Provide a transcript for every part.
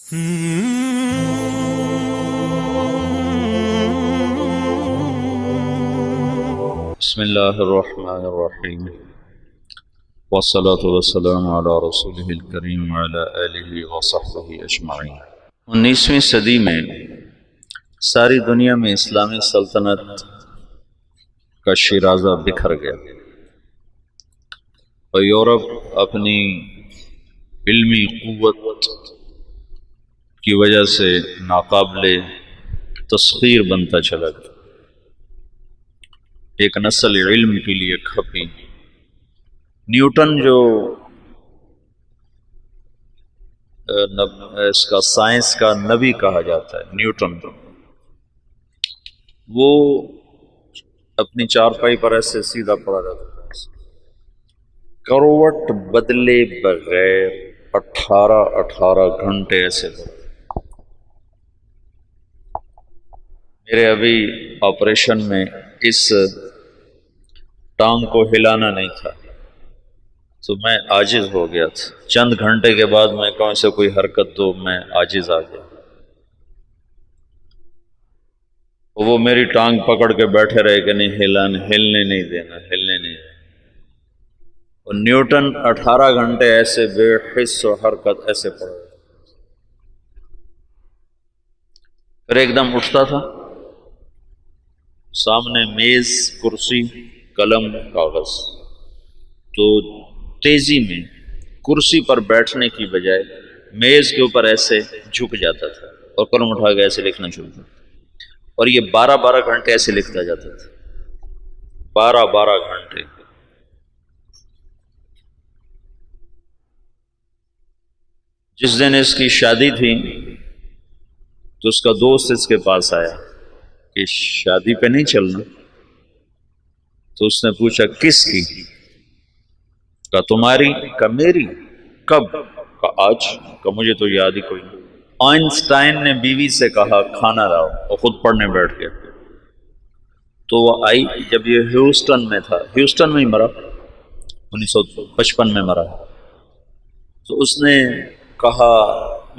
بسم اللہ الرحمن الرحیم والصلاة والسلام علی رسولہ الکریم وعلی آلہ وصحبہ اجمعین۔ 19ویں صدی میں ساری دنیا میں اسلامی سلطنت کا شیرازہ بکھر گیا اور یورپ اپنی علمی قوت کی وجہ سے ناقابل تسخیر بنتا چلا گیا۔ ایک نسل علم کے لیے کھپی۔ نیوٹن جو اس کا سائنس کا نبی کہا جاتا ہے، نیوٹن وہ اپنی چارپائی پر ایسے سیدھا پڑا رہتا تھا، کروٹ بدلے بغیر 18 گھنٹے ایسے پڑا۔ میرے ابھی آپریشن میں اس ٹانگ کو ہلانا نہیں تھا تو میں عاجز ہو گیا تھا۔ چند گھنٹے کے بعد میں کہوں سے کوئی حرکت دو، میں عاجز آ گیا۔ وہ میری ٹانگ پکڑ کے بیٹھے رہے کہ نہیں ہلنے نہیں دینا، ہلنے نہیں دینا۔ اور نیوٹن 18 گھنٹے ایسے بے حس و حرکت ایسے پڑا، پھر ایک دم اٹھتا تھا، سامنے میز، کرسی، قلم، کاغذ، تو تیزی میں کرسی پر بیٹھنے کی بجائے میز کے اوپر ایسے جھک جاتا تھا اور قلم اٹھا کے ایسے لکھنا شروع کرتا، اور یہ 12 گھنٹے ایسے لکھتا جاتا تھا، 12 گھنٹے۔ جس دن اس کی شادی تھی تو اس کا دوست اس کے پاس آیا کہ شادی پہ نہیں چلنا، تو اس نے پوچھا کس کی؟ کہا تمہاری؟ کہا میری؟ کب؟ کہا آج۔ کہا مجھے تو یاد ہی کوئی نہیں۔ آئنسٹائن نے بیوی سے کہا کھانا لاؤ، اور خود پڑھنے بیٹھ گیا۔ تو وہ آئی، جب یہ ہیوسٹن میں تھا، ہیوسٹن میں ہی مرا، 1955 میں مرا، تو اس نے کہا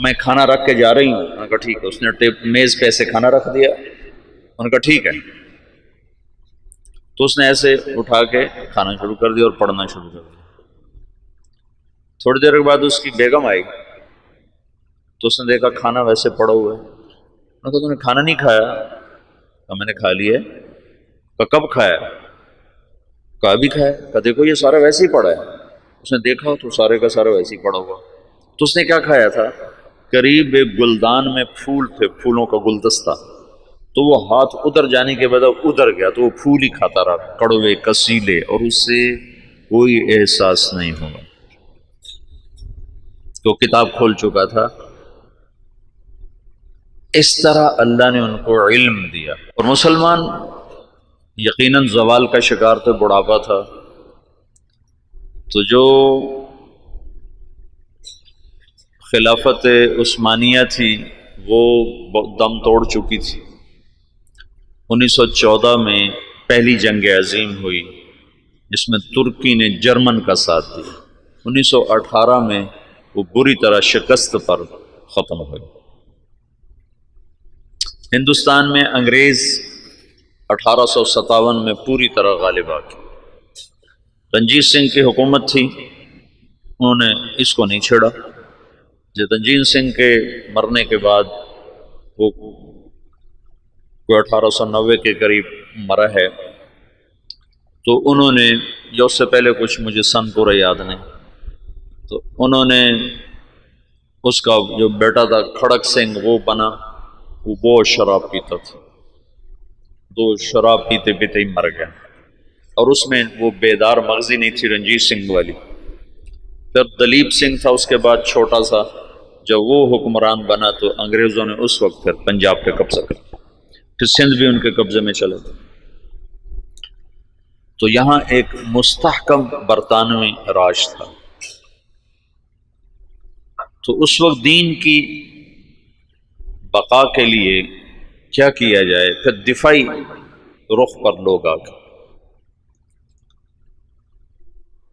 میں کھانا رکھ کے جا رہی ہوں۔ انہوں نے کہا ٹھیک ہے۔ اس نے میز پہ ایسے کھانا رکھ دیا، انہوں نے کہا ٹھیک ہے۔ تو اس نے ایسے اٹھا کے کھانا شروع کر دیا اور پڑھنا شروع کر دیا۔ تھوڑی دیر کے بعد اس کی بیگم آئی تو اس نے دیکھا کھانا ویسے پڑا ہوا ہے۔ انہوں نے کہا تم نے کھانا نہیں کھایا؟ کہا میں نے کھا لیا۔ کہا کب کھایا؟ کہا ابھی کھایا۔ کہا دیکھو یہ سارا ویسے ہی پڑا ہے۔ اس نے دیکھا تو سارے کا سارا ویسے ہی پڑا ہوا۔ تو اس نے کیا کھایا تھا؟ قریب ایک گلدان میں پھول تھے، پھولوں کا گلدستہ، تو وہ ہاتھ ادھر جانے کے بعد ادھر گیا تو وہ پھول ہی کھاتا رہا، کڑوے کسیلے، اور اس سے کوئی احساس نہیں ہوگا۔ تو کتاب کھول چکا تھا۔ اس طرح اللہ نے ان کو علم دیا۔ اور مسلمان یقیناً زوال کا شکار تھے، بڑھاپا تھا، تو جو خلافت عثمانیہ تھی وہ دم توڑ چکی تھی۔ 1914 میں پہلی جنگ عظیم ہوئی جس میں ترکی نے جرمن کا ساتھ دیا۔ 1918 میں وہ بری طرح شکست پر ختم ہوئی۔ ہندوستان میں انگریز 1857 میں پوری طرح غالب آ گئے۔ رنجیت سنگھ کی حکومت تھی، انہوں نے اس کو نہیں چھیڑا۔ جب رنجیت سنگھ کے مرنے کے بعد وہ 1890 کے قریب مرا ہے، تو انہوں نے، یا اس سے پہلے کچھ، مجھے سن پورا یاد نہیں، تو انہوں نے اس کا جو بیٹا تھا کھڑک سنگھ وہ بنا، وہ بہت شراب پیتا تھا، تو شراب پیتے پیتے ہی مر گیا، اور اس میں وہ بیدار مغزی نہیں تھی رنجیت سنگھ والی۔ پھر دلیپ سنگھ تھا اس کے بعد چھوٹا سا، جب وہ حکمران بنا تو انگریزوں نے اس وقت پھر پنجاب پہ قبضہ کر، پھر سندھ بھی ان کے قبضے میں چلا گیا۔ تو یہاں ایک مستحکم برطانوی راج تھا۔ تو اس وقت دین کی بقا کے لیے کیا کیا جائے؟ پھر دفاعی رخ پر لوگ آ گئے۔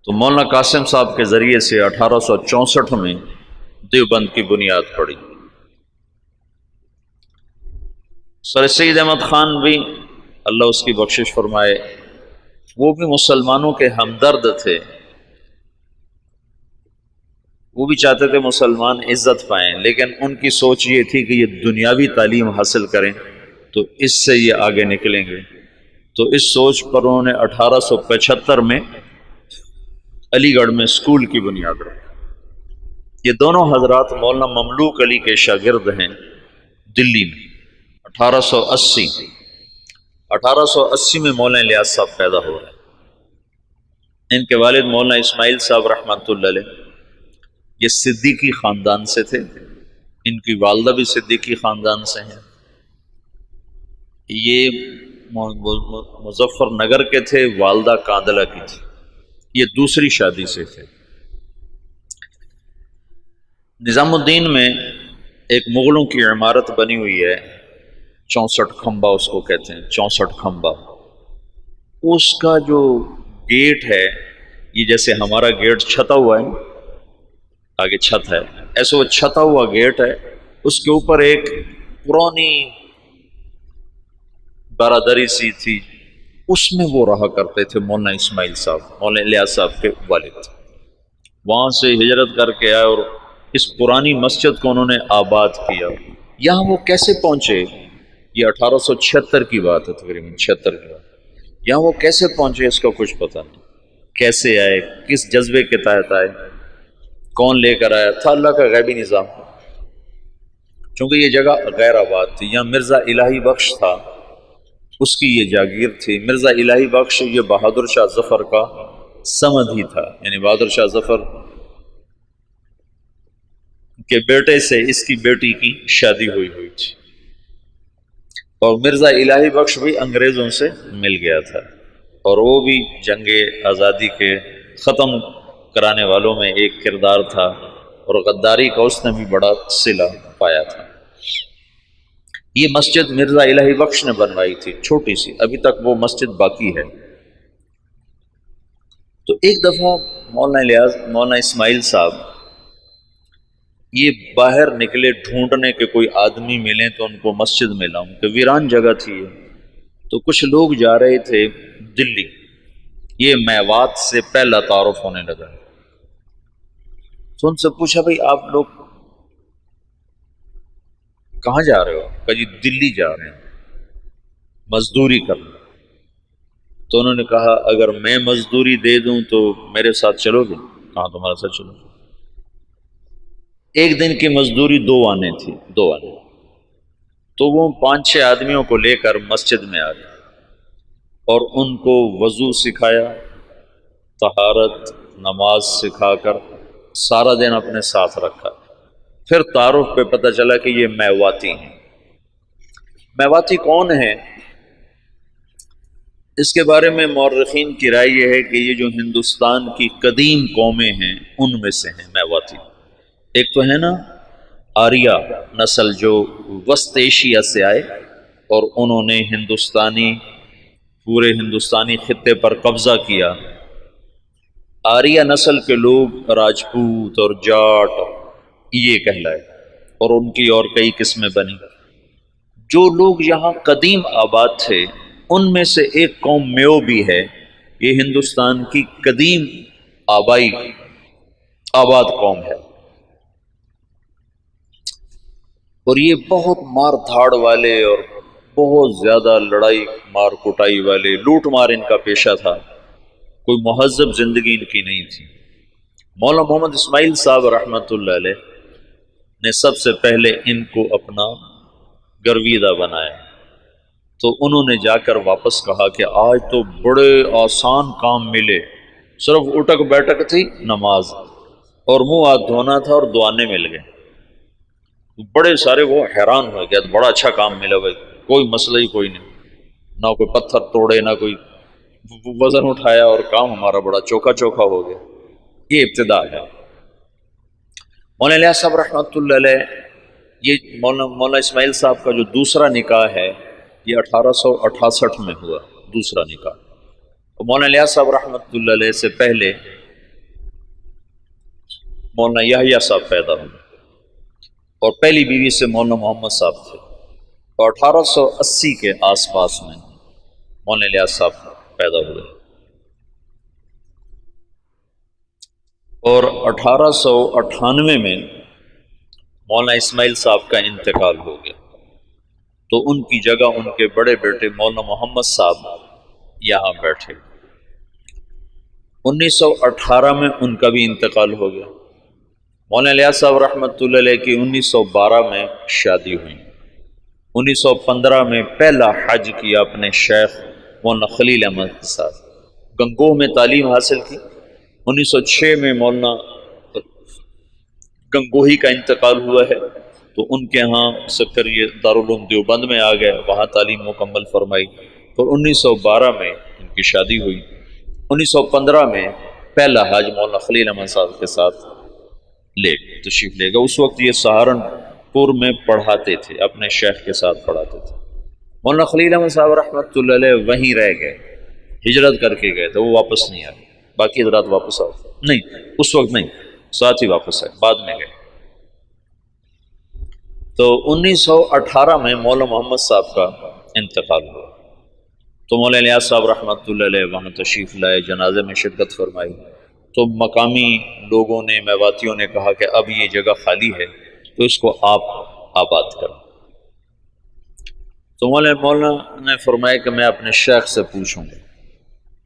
تو مولانا قاسم صاحب کے ذریعے سے 1864 میں دیوبند کی بنیاد پڑی۔ سر سید احمد خان بھی اللہ اس کی بخشش فرمائے، وہ بھی مسلمانوں کے ہمدرد تھے، وہ بھی چاہتے تھے مسلمان عزت پائیں، لیکن ان کی سوچ یہ تھی کہ یہ دنیاوی تعلیم حاصل کریں تو اس سے یہ آگے نکلیں گے۔ تو اس سوچ پر انہوں نے 1875 میں علی گڑھ میں اسکول کی بنیاد رکھی۔ یہ دونوں حضرات مولانا مملوک علی کے شاگرد ہیں دلی میں۔ 1880 میں مولانا الیاس صاحب پیدا ہو رہے ہیں۔ ان کے والد مولانا اسماعیل صاحب رحمۃ اللہ علیہ یہ صدیقی خاندان سے تھے، ان کی والدہ بھی صدیقی خاندان سے ہیں۔ یہ مظفر نگر کے تھے، والدہ کاندلہ کی تھی، یہ دوسری شادی سے تھے۔ نظام الدین میں ایک مغلوں کی عمارت بنی ہوئی ہے، 64 کھمبا اس کو کہتے ہیں، 64 کھمبا۔ اس کا جو گیٹ ہے، یہ جیسے ہمارا گیٹ چھتا ہوا ہے، آگے چھت ہے، ایسے وہ چھتا ہوا گیٹ ہے، اس کے اوپر ایک پرانی برادری سی تھی، اس میں وہ رہا کرتے تھے مولانا اسماعیل صاحب، مولانا الیاس صاحب کے والد۔ وہاں سے ہجرت کر کے آئے اور اس پرانی مسجد کو انہوں نے آباد کیا۔ یہاں وہ کیسے پہنچے؟ یہ 1876 کی بات ہے، تقریباً 76 کی بات۔ یہاں وہ کیسے پہنچے اس کا کچھ پتہ نہیں، کیسے آئے، کس جذبے کے تحت آئے، کون لے کر آیا تھا، اللہ کا غیبی نظام۔ چونکہ یہ جگہ غیر آباد تھی، یہاں مرزا الہی بخش تھا، اس کی یہ جاگیر تھی۔ مرزا الہی بخش یہ بہادر شاہ ظفر کا سمد ہی تھا، یعنی بہادر شاہ ظفر کے بیٹے سے اس کی بیٹی کی شادی ہوئی تھی، اور مرزا الہی بخش بھی انگریزوں سے مل گیا تھا، اور وہ بھی جنگ آزادی کے ختم کرانے والوں میں ایک کردار تھا، اور غداری کا اس نے بھی بڑا صلہ پایا تھا۔ یہ مسجد مرزا الہی بخش نے بنوائی تھی، چھوٹی سی، ابھی تک وہ مسجد باقی ہے۔ تو ایک دفعہ مولانا اسماعیل صاحب یہ باہر نکلے ڈھونڈنے کے کوئی آدمی ملیں تو ان کو مسجد میں لاؤں، کہ ویران جگہ تھی۔ تو کچھ لوگ جا رہے تھے دلی، یہ میوات سے پہلا تعارف ہونے لگا، تو ان سے پوچھا بھئی آپ لوگ کہاں جا رہے ہو؟ کہ جی دلی جا رہے ہیں مزدوری کرنا۔ تو انہوں نے کہا اگر میں مزدوری دے دوں تو میرے ساتھ چلو گے؟ کہاں تمہارے ساتھ چلو؟ ایک دن کی مزدوری 2 آنے تھی، 2 آنے۔ تو وہ 5-6 آدمیوں کو لے کر مسجد میں آ گئے اور ان کو وضو سکھایا، طہارت، نماز سکھا کر سارا دن اپنے ساتھ رکھا۔ پھر تعارف پہ پتہ چلا کہ یہ میواتی ہیں۔ میواتی کون ہیں؟ اس کے بارے میں مورخین کی رائے یہ ہے کہ یہ جو ہندوستان کی قدیم قومیں ہیں ان میں سے ہیں میواتی۔ ایک تو ہے نا آریہ نسل جو وسط ایشیا سے آئے اور انہوں نے پورے ہندوستانی خطے پر قبضہ کیا۔ آریہ نسل کے لوگ راجپوت اور جاٹ یہ کہلائے، اور ان کی اور کئی قسمیں بنی۔ جو لوگ یہاں قدیم آباد تھے ان میں سے ایک قوم میو بھی ہے، یہ ہندوستان کی قدیم آباد قوم ہے، اور یہ بہت مار دھاڑ والے اور بہت زیادہ لڑائی مار کٹائی والے، لوٹ مار ان کا پیشہ تھا، کوئی مہذب زندگی ان کی نہیں تھی۔ مولانا محمد اسماعیل صاحب رحمۃ اللہ علیہ نے سب سے پہلے ان کو اپنا گرویدہ بنایا، تو انہوں نے جا کر واپس کہا کہ آج تو بڑے آسان کام ملے، صرف اٹک بیٹک تھی، نماز اور منہ ہاتھ دھونا تھا اور دعانے مل گئے۔ بڑے سارے وہ حیران ہو گیا، بڑا اچھا کام ملا بھائی، کوئی مسئلہ ہی کوئی نہیں، نہ کوئی پتھر توڑے نہ کوئی وزن اٹھایا، اور کام ہمارا بڑا چوکھا ہو گیا۔ یہ ابتدا ہے۔ مولانا الیاس صاحب رحمۃ اللہ علیہ، یہ مولانا اسماعیل صاحب کا جو دوسرا نکاح ہے یہ 1868 میں ہوا، دوسرا نکاح۔ اور مولانا الیاس صاحب رحمۃ اللہ علیہ سے پہلے مولانا یحییٰ صاحب پیدا ہوئے، اور پہلی بیوی سے مولانا محمد صاحب تھے۔ اور 1880 کے آس پاس میں مولانا الیاس صاحب پیدا ہوئے، اور 1898 میں مولانا اسماعیل صاحب کا انتقال ہو گیا، تو ان کی جگہ ان کے بڑے بیٹے مولانا محمد صاحب یہاں بیٹھے۔ 1918 میں ان کا بھی انتقال ہو گیا۔ مولانا الیاس صاحب رحمۃ اللہ علیہ کی 1912 میں شادی ہوئی۔ 1915 میں پہلا حج کیا اپنے شیخ مولانا خلیل احمد کے ساتھ، گنگوہ میں تعلیم حاصل کی۔ 1906 میں مولانا گنگوہی کا انتقال ہوا ہے، تو ان کے ہاں سے پھر یہ دارالعلوم دیوبند میں آ گئے، وہاں تعلیم مکمل فرمائی۔ پھر 1912 میں ان کی شادی ہوئی۔ 1915 میں پہلا حج مولانا خلیل احمد صاحب کے ساتھ تشریف لے گئے۔ اس وقت یہ سہارنپور میں پڑھاتے تھے، اپنے شیخ کے ساتھ پڑھاتے تھے۔ مولانا خلیل احمد صاحب رحمۃ اللہ علیہ وہیں رہ گئے، ہجرت کر کے گئے تھے، وہ واپس نہیں آئے۔ باقی حضرات واپس آئے نہیں، اس وقت نہیں، ساتھ ہی واپس آئے، بعد میں گئے۔ تو 1918 میں مولانا محمد صاحب کا انتقال ہوا، تو مولانا الیاس صاحب رحمۃ اللہ علیہ وہاں تشریف لائے، جنازے میں شرکت فرمائی۔ تو مقامی لوگوں نے، میواتیوں نے کہا کہ اب یہ جگہ خالی ہے تو اس کو آپ آباد کریں۔ تو مولانا نے فرمایا کہ میں اپنے شیخ سے پوچھوں گا۔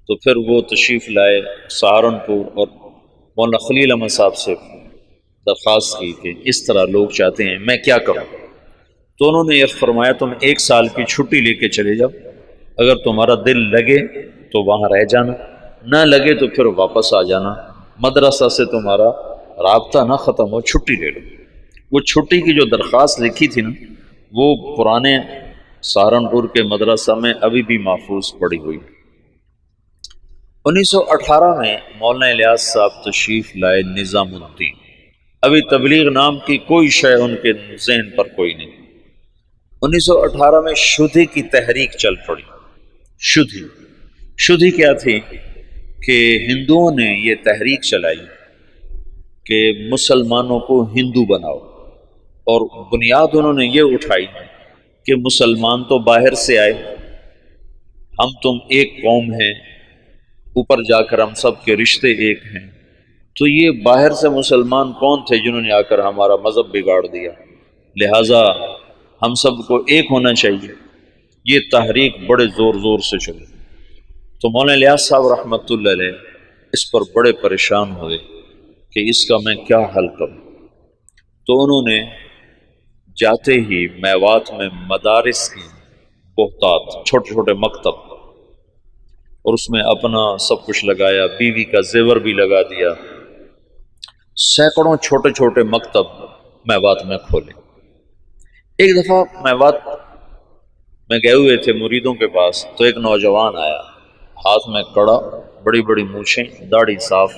تو پھر وہ تشریف لائے سہارنپور، اور مولانا خلیل احمد صاحب سے درخواست کی کہ اس طرح لوگ چاہتے ہیں، میں کیا کروں؟ تو انہوں نے یہ فرمایا تم 1 سال کی چھٹی لے کے چلے جاؤ، اگر تمہارا دل لگے تو وہاں رہ جانا، نہ لگے تو پھر واپس آ جانا، مدرسہ سے تمہارا رابطہ نہ ختم ہو، چھٹی لے لو۔ وہ چھٹی کی جو درخواست لکھی تھی نا، وہ پرانے سہارنپور کے مدرسہ میں ابھی بھی محفوظ پڑی ہوئی۔ 1918 میں مولانا الیاس صاحب تشریف لائے نظام الدین۔ ابھی تبلیغ نام کی کوئی شے ان کے ذہن پر کوئی نہیں۔ 1918 میں شدھی کی تحریک چل پڑی۔ شدھی کیا تھی کہ ہندوؤں نے یہ تحریک چلائی کہ مسلمانوں کو ہندو بناؤ، اور بنیاد انہوں نے یہ اٹھائی کہ مسلمان تو باہر سے آئے، ہم تم ایک قوم ہیں، اوپر جا کر ہم سب کے رشتے ایک ہیں، تو یہ باہر سے مسلمان کون تھے جنہوں نے آ کر ہمارا مذہب بگاڑ دیا، لہٰذا ہم سب کو ایک ہونا چاہیے۔ یہ تحریک بڑے زور سے چلی، تو مولانا الیاس صاحب رحمۃ اللہ علیہ اس پر بڑے پریشان ہوئے کہ اس کا میں کیا حل کروں۔ تو انہوں نے جاتے ہی میوات میں مدارس کی بہتات، چھوٹے چھوٹے مکتب، اور اس میں اپنا سب کچھ لگایا، بیوی کا زیور بھی لگا دیا، سینکڑوں چھوٹے چھوٹے مکتب میوات میں کھولے۔ ایک دفعہ میوات میں گئے ہوئے تھے مریدوں کے پاس، تو ایک نوجوان آیا، ہاتھ میں کڑا، بڑی بڑی مونچھیں، داڑھی صاف۔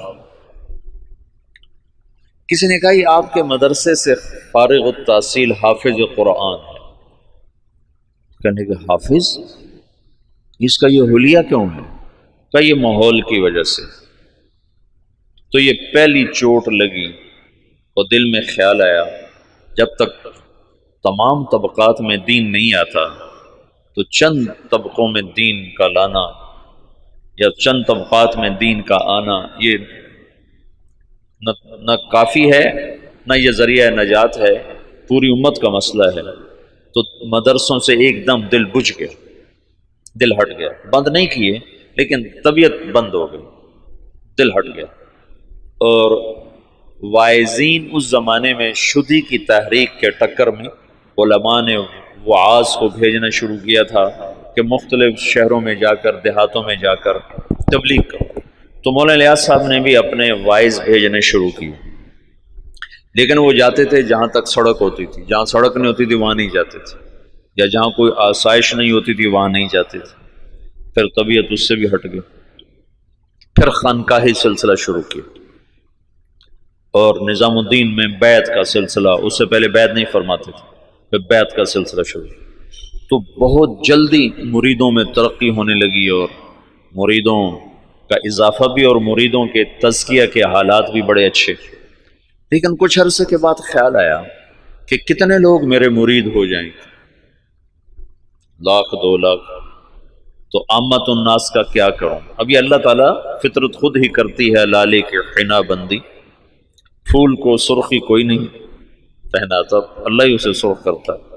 کسی نے کہا یہ آپ کے مدرسے سے فارغ التحصیل حافظ قرآن ہے۔ کہنے کہ حافظ، اس کا یہ حلیہ کیوں ہے؟ کہ یہ ماحول کی وجہ سے۔ تو یہ پہلی چوٹ لگی، اور دل میں خیال آیا جب تک تمام طبقات میں دین نہیں آتا تو چند طبقوں میں دین کا لانا یا چند طبقات میں دین کا آنا یہ نہ کافی ہے، نہ یہ ذریعہ نجات ہے، پوری امت کا مسئلہ ہے۔ تو مدرسوں سے ایک دم دل بجھ گیا، دل ہٹ گیا، بند نہیں کیے لیکن طبیعت بند ہو گئی، دل ہٹ گیا۔ اور واعظین اس زمانے میں شدھی کی تحریک کے ٹکر میں علماء نے وعاظ کو بھیجنا شروع کیا تھا کہ مختلف شہروں میں جا کر، دیہاتوں میں جا کر تبلیغ کرو۔ تو مولانا الیاس صاحب نے بھی اپنے واعظ بھیجنے شروع کیے، لیکن وہ جاتے تھے جہاں تک سڑک ہوتی تھی، جہاں سڑک نہیں ہوتی تھی وہاں نہیں جاتے تھے، یا جہاں کوئی آسائش نہیں ہوتی تھی وہاں نہیں جاتے تھے۔ پھر طبیعت اس سے بھی ہٹ گئی، پھر خانقاہی سلسلہ شروع کیا، اور نظام الدین میں بیعت کا سلسلہ، اس سے پہلے بیعت نہیں فرماتے تھے، پھر بیعت کا سلسلہ شروع کیا۔ تو بہت جلدی مریدوں میں ترقی ہونے لگی، اور مریدوں کا اضافہ بھی، اور مریدوں کے تزکیہ کے حالات بھی بڑے اچھے۔ لیکن کچھ عرصے کے بعد خیال آیا کہ کتنے لوگ میرے مرید ہو جائیں گے، لاکھ 2 لاکھ، تو عامت الناس کا کیا کروں؟ ابھی اللہ تعالیٰ فطرت خود ہی کرتی ہے لالے کے حنا بندی، پھول کو سرخی کوئی نہیں پہناتا، اللہ ہی اسے سرخ کرتا ہے۔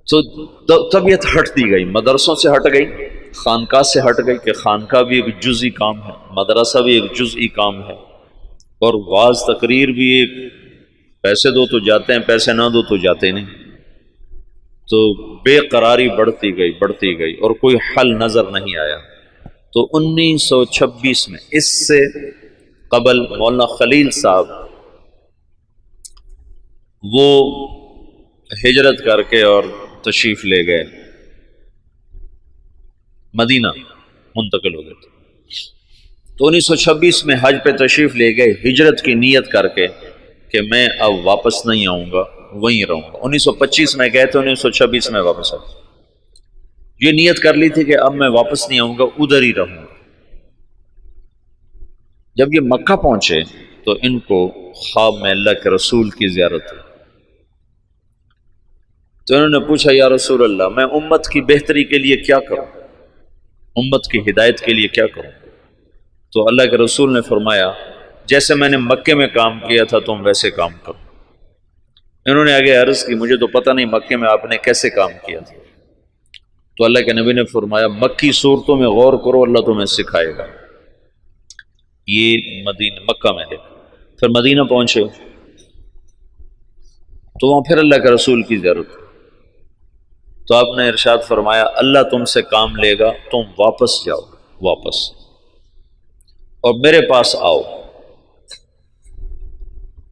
تو طبیعت ہٹتی گئی، مدرسوں سے ہٹ گئی، خانقاہ سے ہٹ گئی کہ خانقاہ بھی ایک جزئی کام ہے، مدرسہ بھی ایک جزئی کام ہے، اور واعظ تقریر بھی ایک، پیسے دو تو جاتے ہیں، پیسے نہ دو تو جاتے نہیں۔ تو بے قراری بڑھتی گئی اور کوئی حل نظر نہیں آیا۔ تو 1926 میں، اس سے قبل مولانا خلیل صاحب وہ ہجرت کر کے اور تشریف لے گئے، مدینہ منتقل ہو گئے تھے۔ تو 1926 میں حج پہ تشریف لے گئے، ہجرت کی نیت کر کے کہ میں اب واپس نہیں آؤں گا، وہیں رہوں گا۔ 1925 میں گئے تھے، 1926 میں واپس آ گئے۔ یہ نیت کر لی تھی کہ اب میں واپس نہیں آؤں گا، ادھر ہی رہوں گا۔ جب یہ مکہ پہنچے تو ان کو خواب میں اللہ کے رسول کی زیارت ہوئی، تو انہوں نے پوچھا یا رسول اللہ، میں امت کی بہتری کے لیے کیا کروں، امت کی ہدایت کے لیے کیا کروں؟ تو اللہ کے رسول نے فرمایا جیسے میں نے مکے میں کام کیا تھا تم ویسے کام کرو۔ انہوں نے آگے عرض کی مجھے تو پتہ نہیں مکے میں آپ نے کیسے کام کیا تھا، تو اللہ کے نبی نے فرمایا مکی صورتوں میں غور کرو، اللہ تمہیں سکھائے گا۔ یہ مکہ میں ہے۔ پھر مدینہ پہنچے تو وہاں پھر اللہ کے رسول کی زیارت، تو آپ نے ارشاد فرمایا اللہ تم سے کام لے گا، تم واپس جاؤ، واپس اور میرے پاس آؤ۔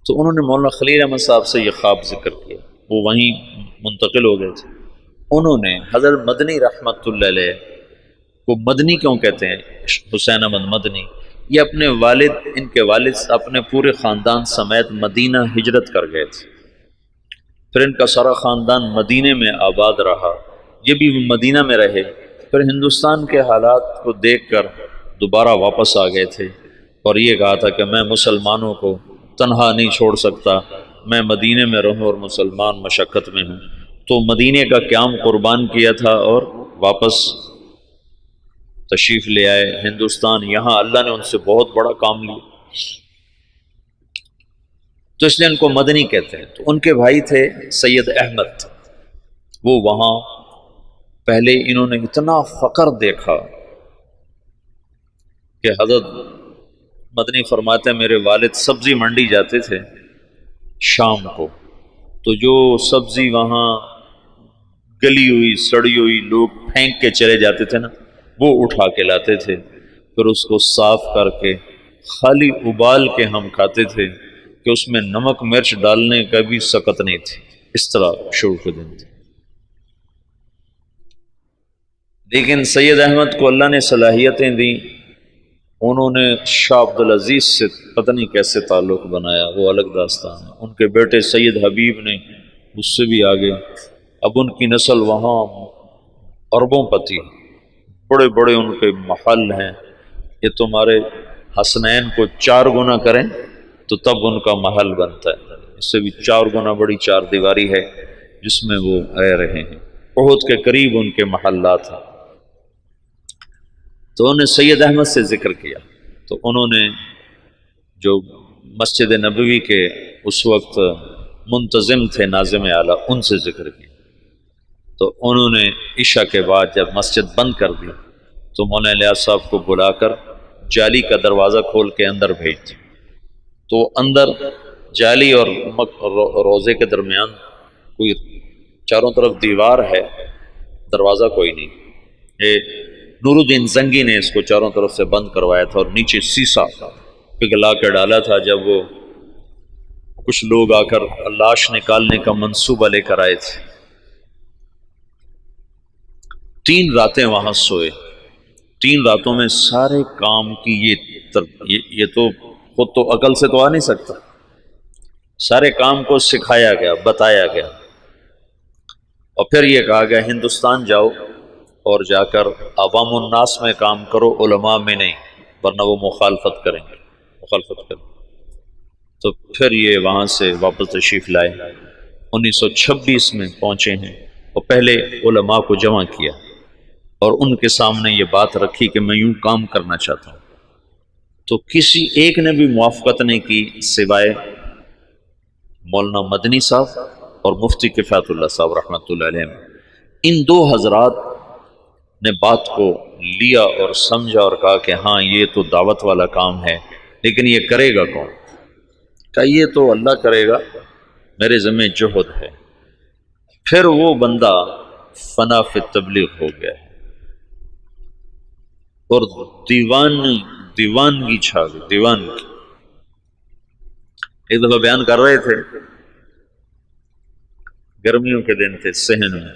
تو انہوں نے مولانا خلیل احمد صاحب سے یہ خواب ذکر کیا، وہ وہیں منتقل ہو گئے تھے۔ انہوں نے حضرت مدنی رحمت اللہ علیہ کو، مدنی کیوں کہتے ہیں، حسین احمد مدنی، یہ اپنے والد، ان کے والد اپنے پورے خاندان سمیت مدینہ ہجرت کر گئے تھے، پھر ان کا سارا خاندان مدینے میں آباد رہا، یہ بھی مدینہ میں رہے، پھر ہندوستان کے حالات کو دیکھ کر دوبارہ واپس آ گئے تھے، اور یہ کہا تھا کہ میں مسلمانوں کو تنہا نہیں چھوڑ سکتا، میں مدینے میں رہوں اور مسلمان مشقت میں ہوں۔ تو مدینے کا قیام قربان کیا تھا اور واپس تشریف لے آئے ہندوستان۔ یہاں اللہ نے ان سے بہت بڑا کام لیا، تو اس لیے ان کو مدنی کہتے ہیں۔ تو ان کے بھائی تھے سید احمد، وہ وہاں پہلے انہوں نے اتنا فقر دیکھا کہ حضرت مدنی فرماتے ہیں میرے والد سبزی منڈی جاتے تھے شام کو، تو جو سبزی وہاں گلی ہوئی سڑی ہوئی لوگ پھینک کے چلے جاتے تھے نا، وہ اٹھا کے لاتے تھے، پھر اس کو صاف کر کے خالی ابال کے ہم کھاتے تھے کہ اس میں نمک مرچ ڈالنے کا بھی سکت نہیں تھی، اس طرح شروع کے دن تھے۔ لیکن سید احمد کو اللہ نے صلاحیتیں دیں، انہوں نے شاہ عبدالعزیز سے پتہ نہیں کیسے تعلق بنایا، وہ الگ داستان ہے۔ ان کے بیٹے سید حبیب نے اس سے بھی آگے، اب ان کی نسل وہاں اربوں پتی، بڑے بڑے ان کے محل ہیں، یہ تمہارے حسنین کو 4 گنا کریں تو تب ان کا محل بنتا ہے، اس سے بھی 4 گنا بڑی 4 دیواری ہے جس میں وہ رہ رہے ہیں، احد کے قریب ان کے محلات ہیں۔ تو انہوں نے سید احمد سے ذکر کیا، تو انہوں نے جو مسجد نبوی کے اس وقت منتظم تھے ناظم اعلیٰ، ان سے ذکر کیا، تو انہوں نے عشاء کے بعد جب مسجد بند کر دی تو مولانا الیاس صاحب کو بلا کر جالی کا دروازہ کھول کے اندر بھیج دی، تو اندر جالی اور روزے کے درمیان کوئی چاروں طرف دیوار ہے، دروازہ کوئی نہیں، یہ نور الدین زنگی نے اس کو چاروں طرف سے بند کروایا تھا، اور نیچے سیسا پگھلا کے ڈالا تھا۔ جب وہ کچھ لوگ آ کر لاش نکالنے کا منصوبہ لے کر آئے تھے، 3 راتیں وہاں سوئے، 3 راتوں میں سارے کام کی یہ تو خود تو عقل سے تو آ نہیں سکتا، سارے کام کو سکھایا گیا، بتایا گیا، اور پھر یہ کہا گیا ہندوستان جاؤ اور جا کر عوام الناس میں کام کرو، علماء میں نہیں، ورنہ وہ مخالفت کریں گے، تو پھر یہ وہاں سے واپس تشریف لائے، 1926 میں پہنچے ہیں اور پہلے علماء کو جمع کیا اور ان کے سامنے یہ بات رکھی کہ میں یوں کام کرنا چاہتا ہوں، تو کسی ایک نے بھی موافقت نہیں کی سوائے مولانا مدنی صاحب اور مفتی کفایت اللہ صاحب رحمۃ اللہ علیہ۔ ان دو حضرات نے بات کو لیا اور سمجھا اور کہا کہ ہاں یہ تو دعوت والا کام ہے، لیکن یہ کرے گا کون؟ کہا یہ تو اللہ کرے گا، میرے ذمہ جہد ہے۔ پھر وہ بندہ فنا فی تبلیغ ہو گیا ہے اور دیوانگی چھا گئی، دیوانگی۔ ایک دفعہ بیان کر رہے تھے، گرمیوں کے دن تھے، صحن میں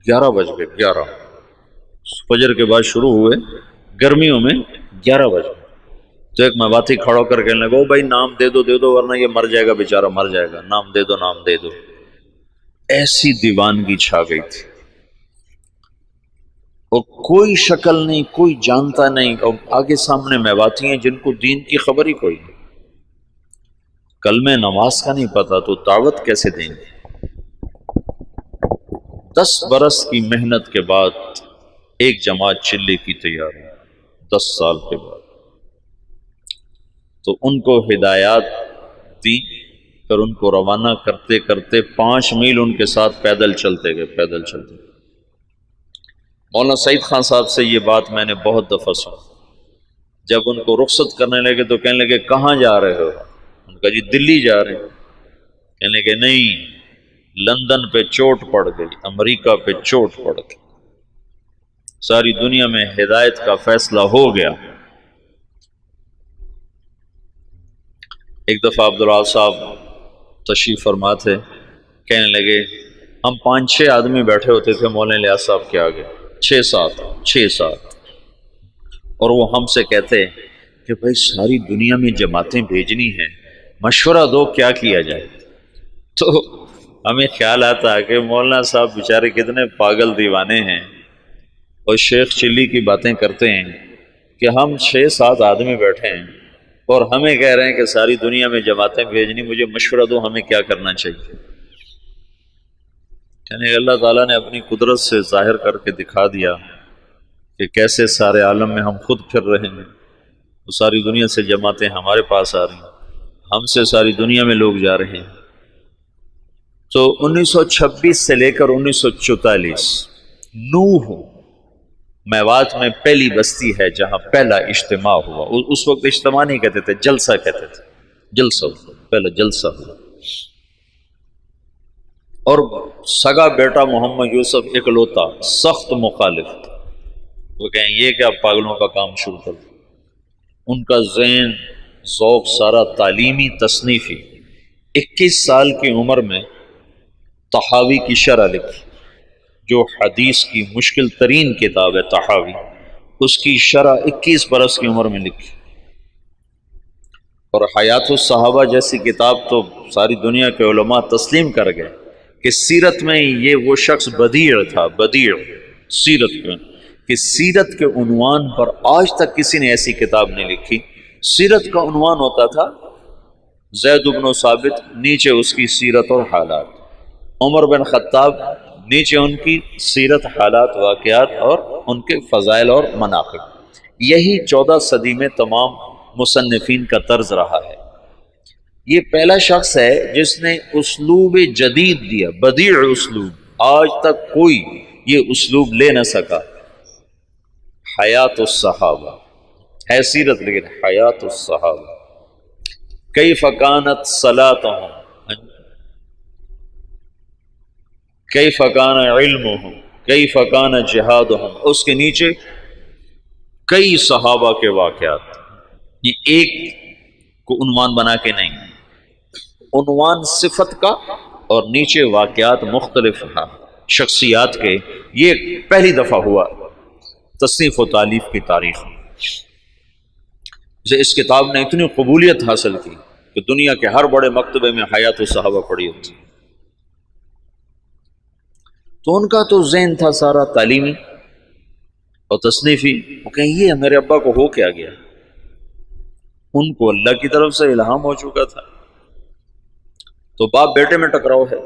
11 بج گئے، 11 فجر کے بعد شروع ہوئے، گرمیوں میں 11 بجے۔ تو ایک مواتی کھڑا ہو کر کہنے لگا، او بھائی نام دے دو ورنہ یہ مر جائے گا، بیچارہ مر جائے گا، نام دے دو۔ ایسی دیوانگی چھا گئی تھی اور کوئی شکل نہیں، کوئی جانتا نہیں، اور آگے سامنے میواتی ہیں جن کو دین کی خبر ہی کوئی نہیں، کلمہ نماز کا نہیں پتا، تو دعوت کیسے دیں گے؟ 10 برس کی محنت کے بعد ایک جماعت چلے کی تیاری، 10 سال کے بعد، تو ان کو ہدایات دی اور ان کو روانہ کرتے کرتے 5 میل ان کے ساتھ پیدل چلتے گئے، پیدل چلتے گئے۔ مولانا سعید خان صاحب سے یہ بات میں نے بہت دفعہ سنی۔ جب ان کو رخصت کرنے لگے تو کہنے لگے کہاں جا رہے ہو؟ ان کا جی دلی جا رہے ہیں۔ کہنے لگے نہیں، لندن پہ چوٹ پڑ گئی، امریکہ پہ چوٹ پڑ گئی، ساری دنیا میں ہدایت کا فیصلہ ہو گیا۔ ایک دفعہ عبداللہ صاحب تشریف فرما تھے، کہنے لگے ہم 5-6 آدمی بیٹھے ہوتے تھے مولانا الیاس صاحب کے آگے، 6-7 اور وہ ہم سے کہتے کہ بھائی ساری دنیا میں جماعتیں بھیجنی ہیں، مشورہ دو کیا کیا جائے۔ تو ہمیں خیال آتا کہ مولانا صاحب بیچارے کتنے پاگل دیوانے ہیں اور شیخ چلی کی باتیں کرتے ہیں کہ ہم 6-7 آدمی بیٹھے ہیں اور ہمیں کہہ رہے ہیں کہ ساری دنیا میں جماعتیں بھیجنی، مجھے مشورہ دو ہمیں کیا کرنا چاہیے۔ یعنی اللہ تعالیٰ نے اپنی قدرت سے ظاہر کر کے دکھا دیا کہ کیسے سارے عالم میں ہم خود پھر رہے ہیں، تو ساری دنیا سے جماعتیں ہمارے پاس آ رہی ہیں، ہم سے ساری دنیا میں لوگ جا رہے ہیں۔ تو 1926 سے لے کر 1944 نوح میوات میں پہلی بستی ہے جہاں پہلا اجتماع ہوا۔ اس وقت اجتماع نہیں کہتے تھے، جلسہ کہتے تھے، جلسہ، پہلا جلسہ ہوا۔ اور سگا بیٹا محمد یوسف اکلوتا سخت مخالف تھا، وہ کہیں یہ کیا پاگلوں کا کام شروع کر دیا۔ ان کا ذہن ذوق سارا تعلیمی تصنیفی۔ 21 سال کی عمر میں طحاوی کی شرح لکھی، جو حدیث کی مشکل ترین کتاب ہے طحاوی، اس کی شرح 21 برس کی عمر میں لکھی۔ اور حیات الصحابہ جیسی کتاب تو ساری دنیا کے علماء تسلیم کر گئے کہ سیرت میں یہ وہ شخص بدیع تھا، بدیع سیرت میں، کہ سیرت کے عنوان پر آج تک کسی نے ایسی کتاب نہیں لکھی۔ سیرت کا عنوان ہوتا تھا زید بن ثابت، نیچے اس کی سیرت اور حالات، عمر بن خطاب، نیچے ان کی سیرت، حالات، واقعات اور ان کے فضائل اور مناقب۔ یہی 14 صدی میں تمام مصنفین کا طرز رہا ہے۔ یہ پہلا شخص ہے جس نے اسلوب جدید دیا، بدیع اسلوب، آج تک کوئی یہ اسلوب لے نہ سکا۔ حیات الصحابہ ہے سیرت، لیکن حیات الصحابہ، کیف کانت صلاتہم، کیف کان علمہم، کیف کان جہادہم، اس کے نیچے کئی صحابہ کے واقعات۔ یہ ایک کو عنوان بنا کے نہیں، عنوان صفت کا اور نیچے واقعات مختلف شخصیات کے۔ یہ پہلی دفعہ ہوا تصنیف و تالیف کی تاریخ میں۔ اس کتاب نے اتنی قبولیت حاصل کی کہ دنیا کے ہر بڑے مکتبے میں حیات الصحابہ پڑھی ہوتی۔ تو ان کا تو ذہن تھا سارا تعلیمی اور تصنیفی۔ وہ کہیں یہ میرے ابا کو ہو کیا گیا؟ ان کو اللہ کی طرف سے الہام ہو چکا تھا۔ تو باپ بیٹے میں ٹکراؤ ہے،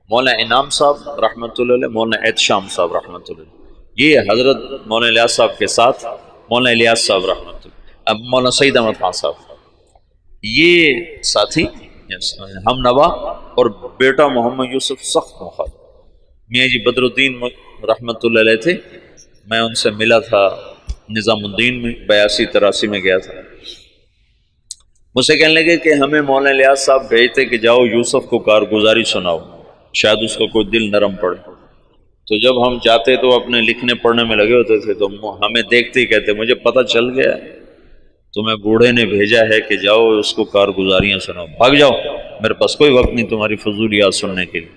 مولانا انعام صاحب رحمۃ اللہ علیہ، مولانا احتشام صاحب رحمۃ اللہ علیہ، یہ حضرت مولانا الیاس صاحب کے ساتھ مولانا الیاس صاحب رحمۃ اللہ، اب مولانا سعید احمد خان صاحب، یہ ساتھی ہم نوا، اور بیٹا محمد یوسف سخت مخالف۔ میاں جی بدر الدین رحمۃ اللہ علیہ تھے، میں ان سے ملا تھا نظام الدین میں 82-83 میں گیا تھا۔ مجھ سے کہنے لگے کہ ہمیں مولانا الیاس صاحب بھیجتے کہ جاؤ یوسف کو کارگزاری سناؤ، شاید اس کو کوئی دل نرم پڑے۔ تو جب ہم جاتے تو اپنے لکھنے پڑھنے میں لگے ہوتے تھے، تو ہمیں دیکھتے ہی کہتے مجھے پتہ چل گیا تمہیں بوڑھے نے بھیجا ہے کہ جاؤ اس کو کارگزاریاں سناؤ، بھاگ جاؤ، میرے پاس کوئی وقت نہیں تمہاری فضولیات سننے کے لیے۔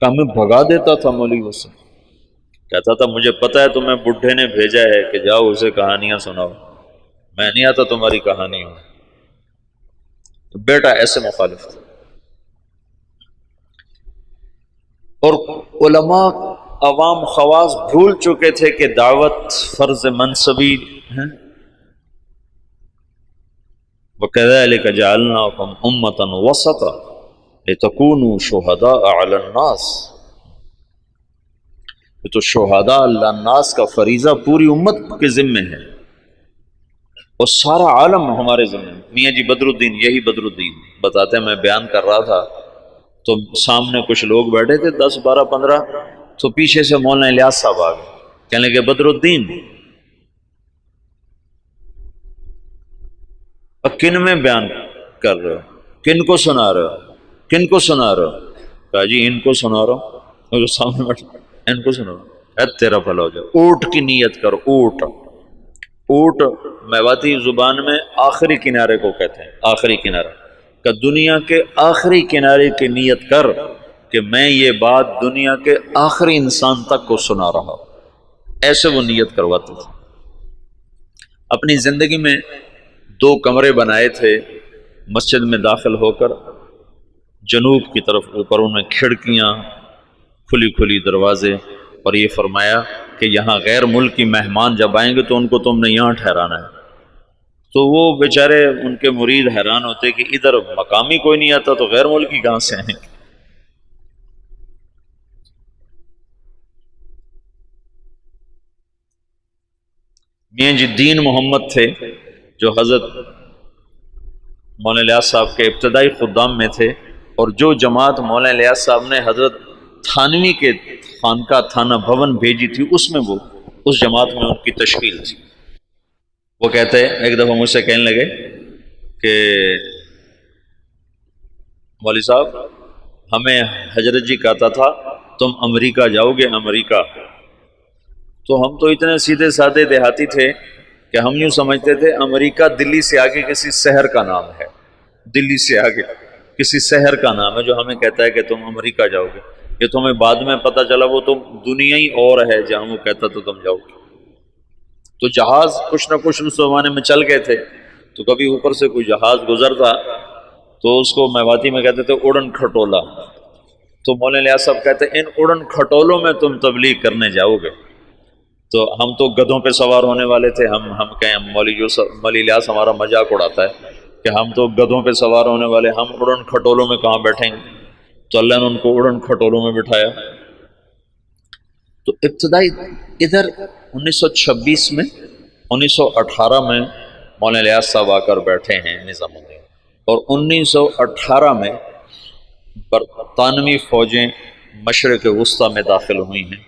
کہ ہمیں بھگا دیتا تھا مولوی حسین، کہتا تھا مجھے پتہ ہے تمہیں بڈھے نے بھیجا ہے کہ جاؤ اسے کہانیاں سناؤ، میں نہیں آتا تمہاری کہانیوں۔ تو بیٹا ایسے مخالف تھا۔ اور علماء عوام خواص بھول چکے تھے کہ دعوت فرض منصبی ہے۔ وَكَذَلِكَ جَعَلْنَاكُمْ أُمَّةً وَسَطًا لِتَكُونُوا شُهَدَاءَ عَلَى النَّاسِ۔ تو شہداء اللہ الناس کا فریضہ پوری امت کے ذمے ہے، اور سارا عالم ہمارے ذمے ہے۔ میاں جی بدر الدین، یہی بدر الدین بتاتے ہیں، میں بیان کر رہا تھا تو سامنے کچھ لوگ بیٹھے تھے 10 12 15، تو پیچھے سے مولانا الیاس صاحب آ گئے، کہنے لگے بدر الدین کن میں بیان کر رہے ہو، کن کو سنا رہے ہو، کن کو سنا رہے ہو؟ کہا جی ان کو سنا رہا ہوں، اور جو سامنے بیٹھے ان کو سنا رہا ہوں۔ تیرا بھلا ہو جائے، اونٹ کی نیت کر، اونٹ، اونٹ میواتی زبان میں آخری کنارے کو کہتے ہیں، آخری کنارہ، کہ دنیا کے آخری کنارے کی نیت کر کہ میں یہ بات دنیا کے آخری انسان تک کو سنا رہا ہوں، ایسے وہ نیت کرواتے تھے۔ اپنی زندگی میں 2 کمرے بنائے تھے مسجد میں داخل ہو کر، جنوب کی طرف، اوپر ان میں کھڑکیاں، کھلی کھلی دروازے، اور یہ فرمایا کہ یہاں غیر ملکی مہمان جب آئیں گے تو ان کو تم نے یہاں ٹھہرانا ہے۔ تو وہ بیچارے ان کے مرید حیران ہوتے کہ ادھر مقامی کوئی نہیں آتا تو غیر ملکی کہاں سے آئیں؟ میاں جی دین محمد تھے جو حضرت مولانا الیاس صاحب کے ابتدائی خدام میں تھے، اور جو جماعت مولانا الیاس صاحب نے حضرت تھانوی کے خانقاہ تھانہ بھون بھیجی تھی، اس میں وہ اس جماعت میں ان کی تشکیل تھی۔ وہ کہتے ہیں، ایک دفعہ مجھ سے کہنے لگے کہ مولوی صاحب ہمیں حضرت جی کہتا تھا تم امریکہ جاؤ گے، امریکہ۔ تو ہم تو اتنے سیدھے سادے دیہاتی تھے کہ ہم یوں سمجھتے تھے امریکہ دلی سے آگے کسی شہر کا نام ہے، دلی سے آگے کسی شہر کا نام ہے جو ہمیں کہتا ہے کہ تم امریکہ جاؤ گے۔ یہ تو ہمیں بعد میں پتہ چلا وہ تو دنیا ہی اور ہے جہاں وہ کہتا تو تم جاؤ گے۔ تو جہاز کچھ نہ کچھ اس زمانے میں چل گئے تھے، تو کبھی اوپر سے کوئی جہاز گزرتا تو اس کو میواتی میں کہتے تھے اڑن کھٹولا۔ تو مولانا الیاس صاحب کہتے ہیں ان اڑن کھٹولوں میں تم تبلیغ کرنے جاؤ گے۔ تو ہم تو گدھوں پہ سوار ہونے والے تھے، ہم کہیں مولوی الیاس ہمارا مذاق اڑاتا ہے کہ ہم تو گدھوں پہ سوار ہونے والے، ہم اڑن کھٹولوں میں کہاں بیٹھیں گے؟ تو اللہ نے ان کو اڑن کھٹولوں میں بٹھایا۔ تو ابتدائی ادھر 1926 میں 1918 میں مولانا الیاس صاحب آ کر بیٹھے ہیں نظام الدین، اور 1918 میں برطانوی فوجیں مشرق وسطیٰ میں داخل ہوئی ہیں،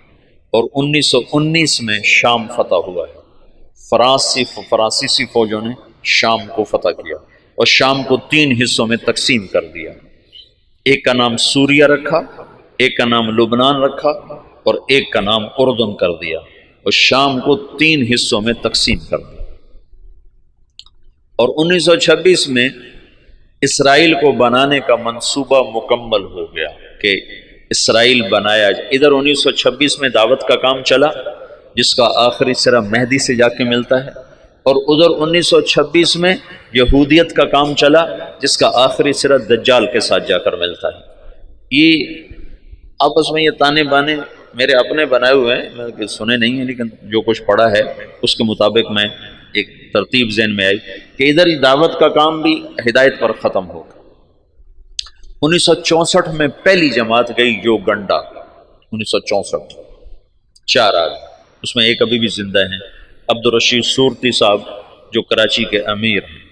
اور 1919 میں شام فتح ہوا ہے۔ فرانسیسی فوجوں نے شام کو فتح کیا اور شام کو 3 حصوں میں تقسیم کر دیا۔ ایک کا نام سوریہ رکھا، ایک کا نام لبنان رکھا، اور ایک کا نام اردن کر دیا، اور شام کو 3 حصوں میں تقسیم کر دیا۔ اور 1926 میں اسرائیل کو بنانے کا منصوبہ مکمل ہو گیا کہ اسرائیل بنایا۔ ادھر 1926 میں دعوت کا کام چلا جس کا آخری سرا مہدی سے جا کے ملتا ہے، اور ادھر 1926 میں یہودیت کا کام چلا جس کا آخری سرا دجال کے ساتھ جا کر ملتا ہے۔ یہ آپس میں یہ تانے بانے میرے اپنے بنائے ہوئے ہیں، میں سنے نہیں ہیں، لیکن جو کچھ پڑھا ہے اس کے مطابق میں ایک ترتیب ذہن میں آئی کہ ادھر دعوت کا کام بھی ہدایت پر ختم ہوگا۔ 1964 میں پہلی جماعت گئی یوگنڈا، 1964، 4 آدمی، اس میں ایک ابھی بھی زندہ ہیں، عبدالرشید صورتی صاحب جو کراچی کے امیر ہیں۔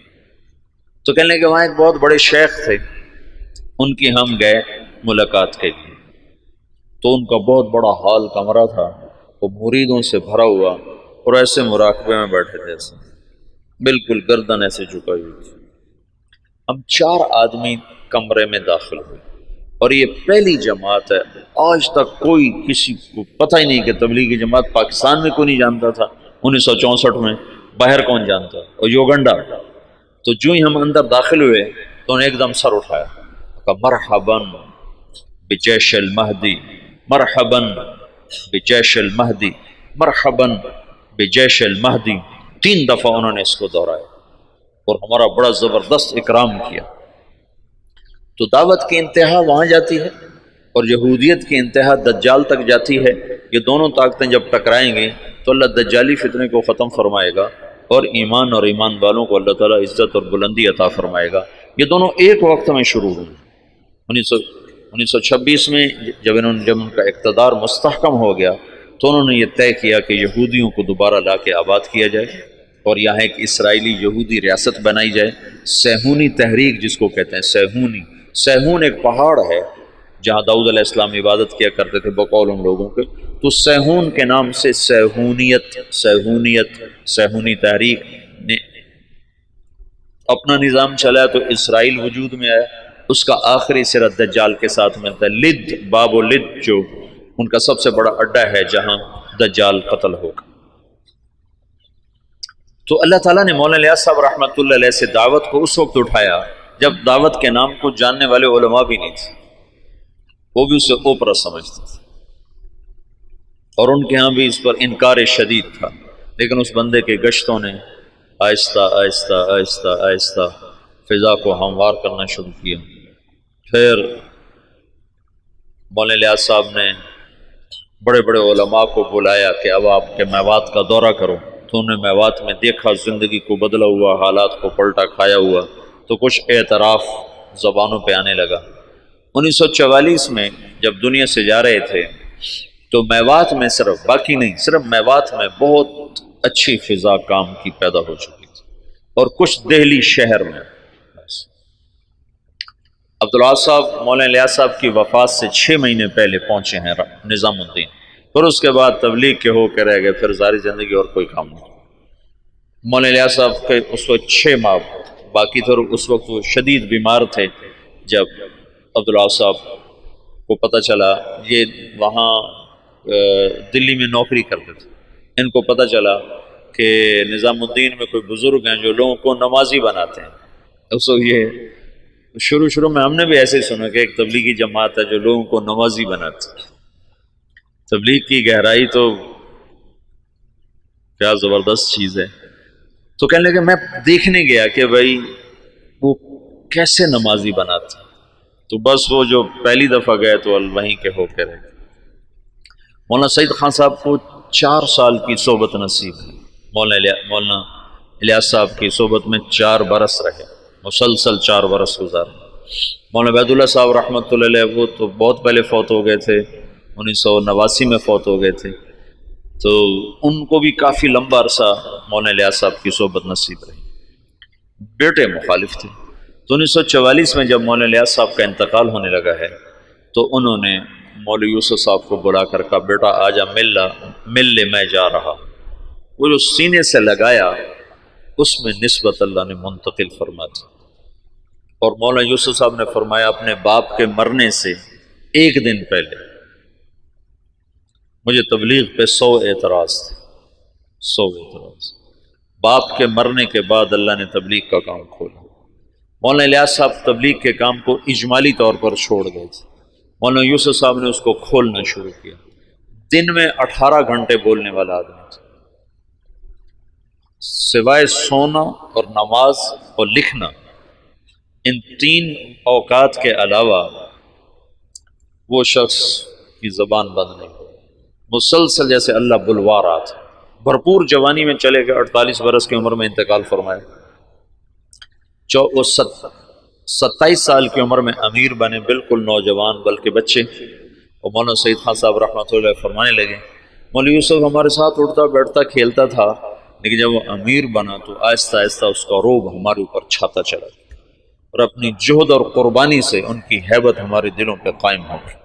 تو کہنے لگے وہاں ایک بہت بڑے شیخ تھے، ان کی ہم گئے ملاقات کے لیے، تو ان کا بہت بڑا ہال کمرہ تھا، وہ مریدوں سے بھرا ہوا، اور ایسے مراقبے میں بیٹھے تھے، ایسے بالکل گردن ایسے جھکائی ہوئی تھی۔ ہم 4 آدمی کمرے میں داخل ہوئے، اور یہ پہلی جماعت ہے، آج تک کوئی کسی کو پتہ ہی نہیں کہ تبلیغی جماعت پاکستان میں کوئی نہیں جانتا تھا 1964 میں، باہر کون جانتا، اور یوگنڈا۔ تو جو ہی ہم اندر داخل ہوئے تو انہیں ایک دم سر اٹھایا، کہا مرحباً بجیش المہدی، مرحباً بجیش المہدی، مرحباً بجیش المہدی، 3 دفعہ انہوں نے اس کو دہرایا، اور ہمارا بڑا زبردست اکرام کیا۔ تو دعوت کی انتہا وہاں جاتی ہے، اور یہودیت کی انتہا دجال تک جاتی ہے۔ یہ دونوں طاقتیں جب ٹکرائیں گی تو اللہ دجالی فتنے کو ختم فرمائے گا، اور ایمان اور ایمان والوں کو اللہ تعالیٰ عزت اور بلندی عطا فرمائے گا۔ یہ دونوں ایک وقت میں شروع ہوئی۔ 1926 میں جب ان کا اقتدار مستحکم ہو گیا تو انہوں نے یہ طے کیا کہ یہودیوں کو دوبارہ لا کے آباد کیا جائے، اور یہاں ایک اسرائیلی یہودی ریاست بنائی جائے۔ سیہونی تحریک جس کو کہتے ہیں، سیہون ایک پہاڑ ہے جہاں داؤد علیہ السلام عبادت کیا کرتے تھے بقول ان لوگوں کے، تو سیہون کے نام سے سیہونی تحریک نے اپنا نظام چلایا، تو اسرائیل وجود میں آیا۔ اس کا آخری سرا دجال کے ساتھ ملتا ہے، لد، باب و لد جو ان کا سب سے بڑا اڈا ہے جہاں دجال قتل ہوگا۔ تو اللہ تعالیٰ نے مولانا الیاس صاحب رحمۃ اللہ علیہ سے دعوت کو اس وقت اٹھایا جب دعوت کے نام کو جاننے والے علماء بھی نہیں تھے، وہ بھی اسے اوپرا سمجھتے تھے، اور ان کے ہاں بھی اس پر انکار شدید تھا، لیکن اس بندے کے گشتوں نے آہستہ آہستہ آہستہ آہستہ فضا کو ہموار کرنا شروع کیا۔ پھر مولانا الیاس صاحب نے بڑے بڑے علماء کو بلایا کہ اب آپ کے میوات کا دورہ کرو، تو انہوں نے میوات میں دیکھا زندگی کو بدلا ہوا، حالات کو پلٹا کھایا ہوا، تو کچھ اعتراف زبانوں پہ آنے لگا۔ 1944 میں جب دنیا سے جا رہے تھے تو میوات میں صرف باقی نہیں، صرف میوات میں بہت اچھی فضا کام کی پیدا ہو چکی تھی، اور کچھ دہلی شہر میں۔ عبدالعاظ صاحب مولانا الیاس صاحب کی وفات سے 6 مہینے پہلے پہنچے ہیں نظام الدین، پھر اس کے بعد تبلیغ کے ہو کے رہ گئے، پھر ساری زندگی اور کوئی کام نہیں۔ مولانا الیاس صاحب کے اس وقت 6 ماہ باقی تھے، اور اس وقت وہ شدید بیمار تھے۔ جب عبدالعاظ صاحب کو پتہ چلا، یہ وہاں دلی میں نوکری کرتے تھے، ان کو پتہ چلا کہ نظام الدین میں کوئی بزرگ ہیں جو لوگوں کو نمازی بناتے ہیں۔ اس وقت یہ شروع میں ہم نے بھی ایسے ہی سنا کہ ایک تبلیغی جماعت ہے جو لوگوں کو نمازی بناتی ہے۔ تبلیغ کی گہرائی تو کیا زبردست چیز ہے۔ تو کہنے لگے میں دیکھنے گیا کہ بھائی وہ کیسے نمازی بناتے، تو بس وہ جو پہلی دفعہ گئے تو وہیں کے ہو کے رہے۔ مولانا سعید خان صاحب کو 4 سال کی صحبت نصیب ہے، مولانا الیاس صاحب کی صحبت میں 4 برس رہے، مسلسل 4 برس گزارے۔ مولانا عبید اللہ صاحب رحمۃ اللہ علیہ وہ تو بہت پہلے فوت ہو گئے تھے، 1989 میں فوت ہو گئے تھے، تو ان کو بھی کافی لمبا عرصہ مولانا الیاس صاحب کی صحبت نصیب رہی۔ بیٹے مخالف تھے، تو 1944 میں جب مولانا الیاس صاحب کا انتقال ہونے لگا ہے تو انہوں نے مولوی یوسف صاحب کو بلا کر کہا بیٹا آجا مل لے میں جا رہا۔ وہ جو سینے سے لگایا اس میں نسبت اللہ نے منتقل فرما دی، اور مولانا یوسف صاحب نے فرمایا اپنے باپ کے مرنے سے 1 دن پہلے مجھے تبلیغ پہ 100 اعتراض تھے، 100 اعتراض۔ باپ کے مرنے کے بعد اللہ نے تبلیغ کا کام کھولا۔ مولانا الیاس صاحب تبلیغ کے کام کو اجمالی طور پر چھوڑ گئے تھے، مولانا یوسف صاحب نے اس کو کھولنا شروع کیا۔ دن میں 18 گھنٹے بولنے والا آدمی تھا، سوائے سونا اور نماز اور لکھنا، ان 3 اوقات کے علاوہ وہ شخص کی زبان بند نہیں ہوئی، مسلسل جیسے اللہ بلوا رہا تھا۔ بھرپور جوانی میں چلے گئے، 48 برس کی عمر میں انتقال فرمایا۔ 27 سال کی عمر میں امیر بنے، بالکل نوجوان بلکہ بچے. اور مولانا سعید خان صاحب رحمۃ اللہ علیہ فرمانے لگے مولوی یوسف ہمارے ساتھ اٹھتا بیٹھتا کھیلتا تھا، لیکن جب وہ امیر بنا تو آہستہ آہستہ اس کا روب ہمارے اوپر چھاتا چلا اور اپنی جہد اور قربانی سے ان کی ہیبت ہمارے دلوں پہ قائم ہو گئی.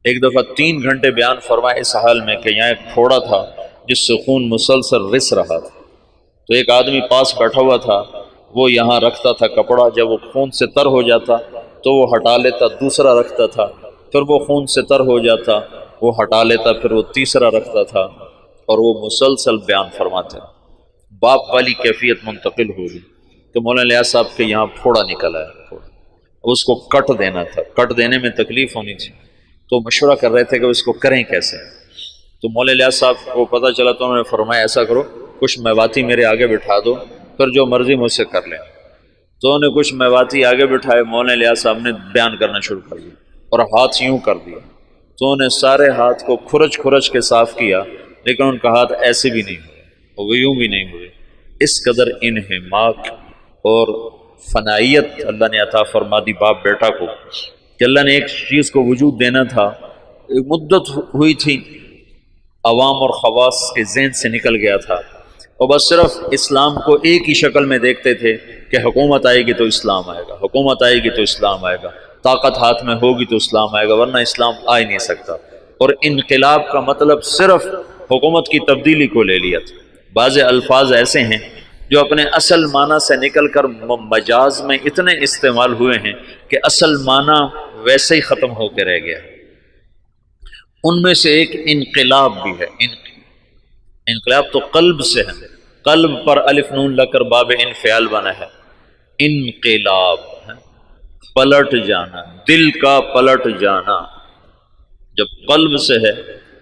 ایک دفعہ 3 گھنٹے بیان فرمائے اس حال میں کہ یہاں ایک پھوڑا تھا جس سے خون مسلسل رس رہا تھا. تو ایک آدمی پاس بیٹھا ہوا تھا، وہ یہاں رکھتا تھا کپڑا، جب وہ خون سے تر ہو جاتا تو وہ ہٹا لیتا، دوسرا رکھتا تھا، پھر وہ خون سے تر ہو جاتا وہ ہٹا لیتا، پھر وہ تیسرا رکھتا تھا، اور وہ مسلسل بیان فرماتے. باپ والی کیفیت منتقل ہو گئی کہ مولانا الیاس صاحب کے یہاں پھوڑا نکل آیا. اس کو کٹ دینا تھا، کٹ دینے میں تکلیف ہونی تھی، تو مشورہ کر رہے تھے کہ اس کو کریں کیسے. تو مولانا الیاس صاحب کو پتہ چلا تو انہوں نے فرمایا ایسا کرو، کچھ میواتی میرے آگے بٹھا دو، پھر جو مرضی مجھ سے کر لیں. تو انہوں نے کچھ میواتی آگے بٹھائے، مولانا الیاس صاحب نے بیان کرنا شروع کر دیا اور ہاتھ یوں کر دیا. تو انہوں نے سارے ہاتھ کو کھرچ کھرچ کے صاف کیا، لیکن ان کا ہاتھ ایسے بھی نہیں ہوئے اور وہ یوں بھی نہیں ہوئے. اس قدر انہماک اور فنائیت اللہ نے عطا فرما دی باپ بیٹا کو کہ اللہ نے ایک چیز کو وجود دینا تھا. ایک مدت ہوئی تھی عوام اور خواص کے ذہن سے نکل گیا تھا، اور بس صرف اسلام کو ایک ہی شکل میں دیکھتے تھے کہ حکومت آئے گی تو اسلام آئے گا، حکومت آئے گی تو اسلام آئے گا، طاقت ہاتھ میں ہوگی تو اسلام آئے گا، ورنہ اسلام آ ہی نہیں سکتا. اور انقلاب کا مطلب صرف حکومت کی تبدیلی کو لے لیا تھا. بعض الفاظ ایسے ہیں جو اپنے اصل معنی سے نکل کر مجاز میں اتنے استعمال ہوئے ہیں کہ اصل معنی ویسے ہی ختم ہو کے رہ گیا. ان میں سے ایک انقلاب بھی ہے. انقلاب تو قلب سے ہے، قلب پر الف نون لگ کر باب انفعال بنا ہے. انقلاب ہے پلٹ جانا، دل کا پلٹ جانا. جب قلب سے ہے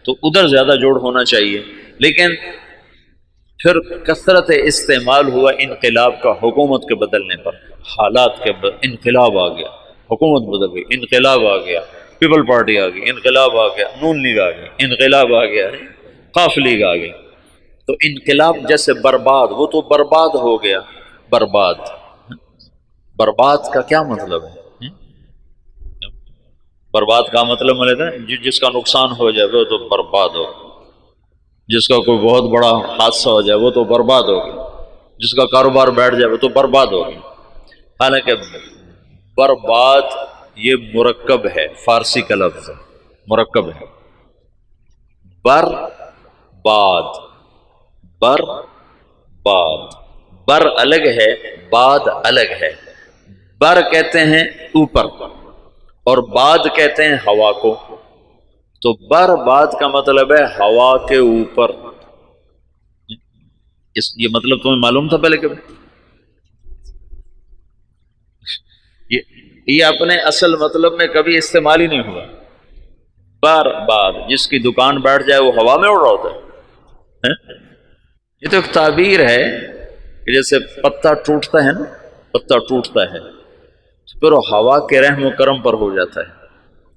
تو ادھر زیادہ جوڑ ہونا چاہیے، لیکن پھر کثرت استعمال ہوا انقلاب کا حکومت کے بدلنے پر. حالات کے انقلاب آ گیا، حکومت بدل گئی، انقلاب آ گیا، پیپل پارٹی آ گئی، انقلاب آ گیا، نون لیگ آ گئی، انقلاب آ گیا، قاف لیگ آ گئی. تو انقلاب جیسے برباد، وہ تو برباد ہو گیا. برباد، برباد کا کیا مطلب ہے؟ برباد کا مطلب ہے جس کا نقصان ہو جائے وہ تو برباد ہو، جس کا کوئی بہت بڑا حادثہ ہو جائے وہ تو برباد ہو گیا، جس کا کاروبار بیٹھ جائے وہ تو برباد ہو گیا. حالانکہ برباد یہ مرکب ہے، فارسی کا لفظ مرکب ہے. برباد، بر باد، بر الگ ہے، باد الگ ہے. بر کہتے ہیں اوپر اور باد کہتے ہیں ہوا کو. تو بر باد کا مطلب ہے ہوا کے اوپر. یہ مطلب تمہیں معلوم تھا پہلے کبھی؟ یہ اپنے اصل مطلب میں کبھی استعمال ہی نہیں ہوا. بر باد، جس کی دکان بیٹھ جائے وہ ہوا میں اڑ رہا ہوتا ہے. یہ تو ایک تعبیر ہے کہ جیسے پتا ٹوٹتا ہے نا، پتا ٹوٹتا ہے پھر وہ ہوا کے رحم و کرم پر ہو جاتا ہے،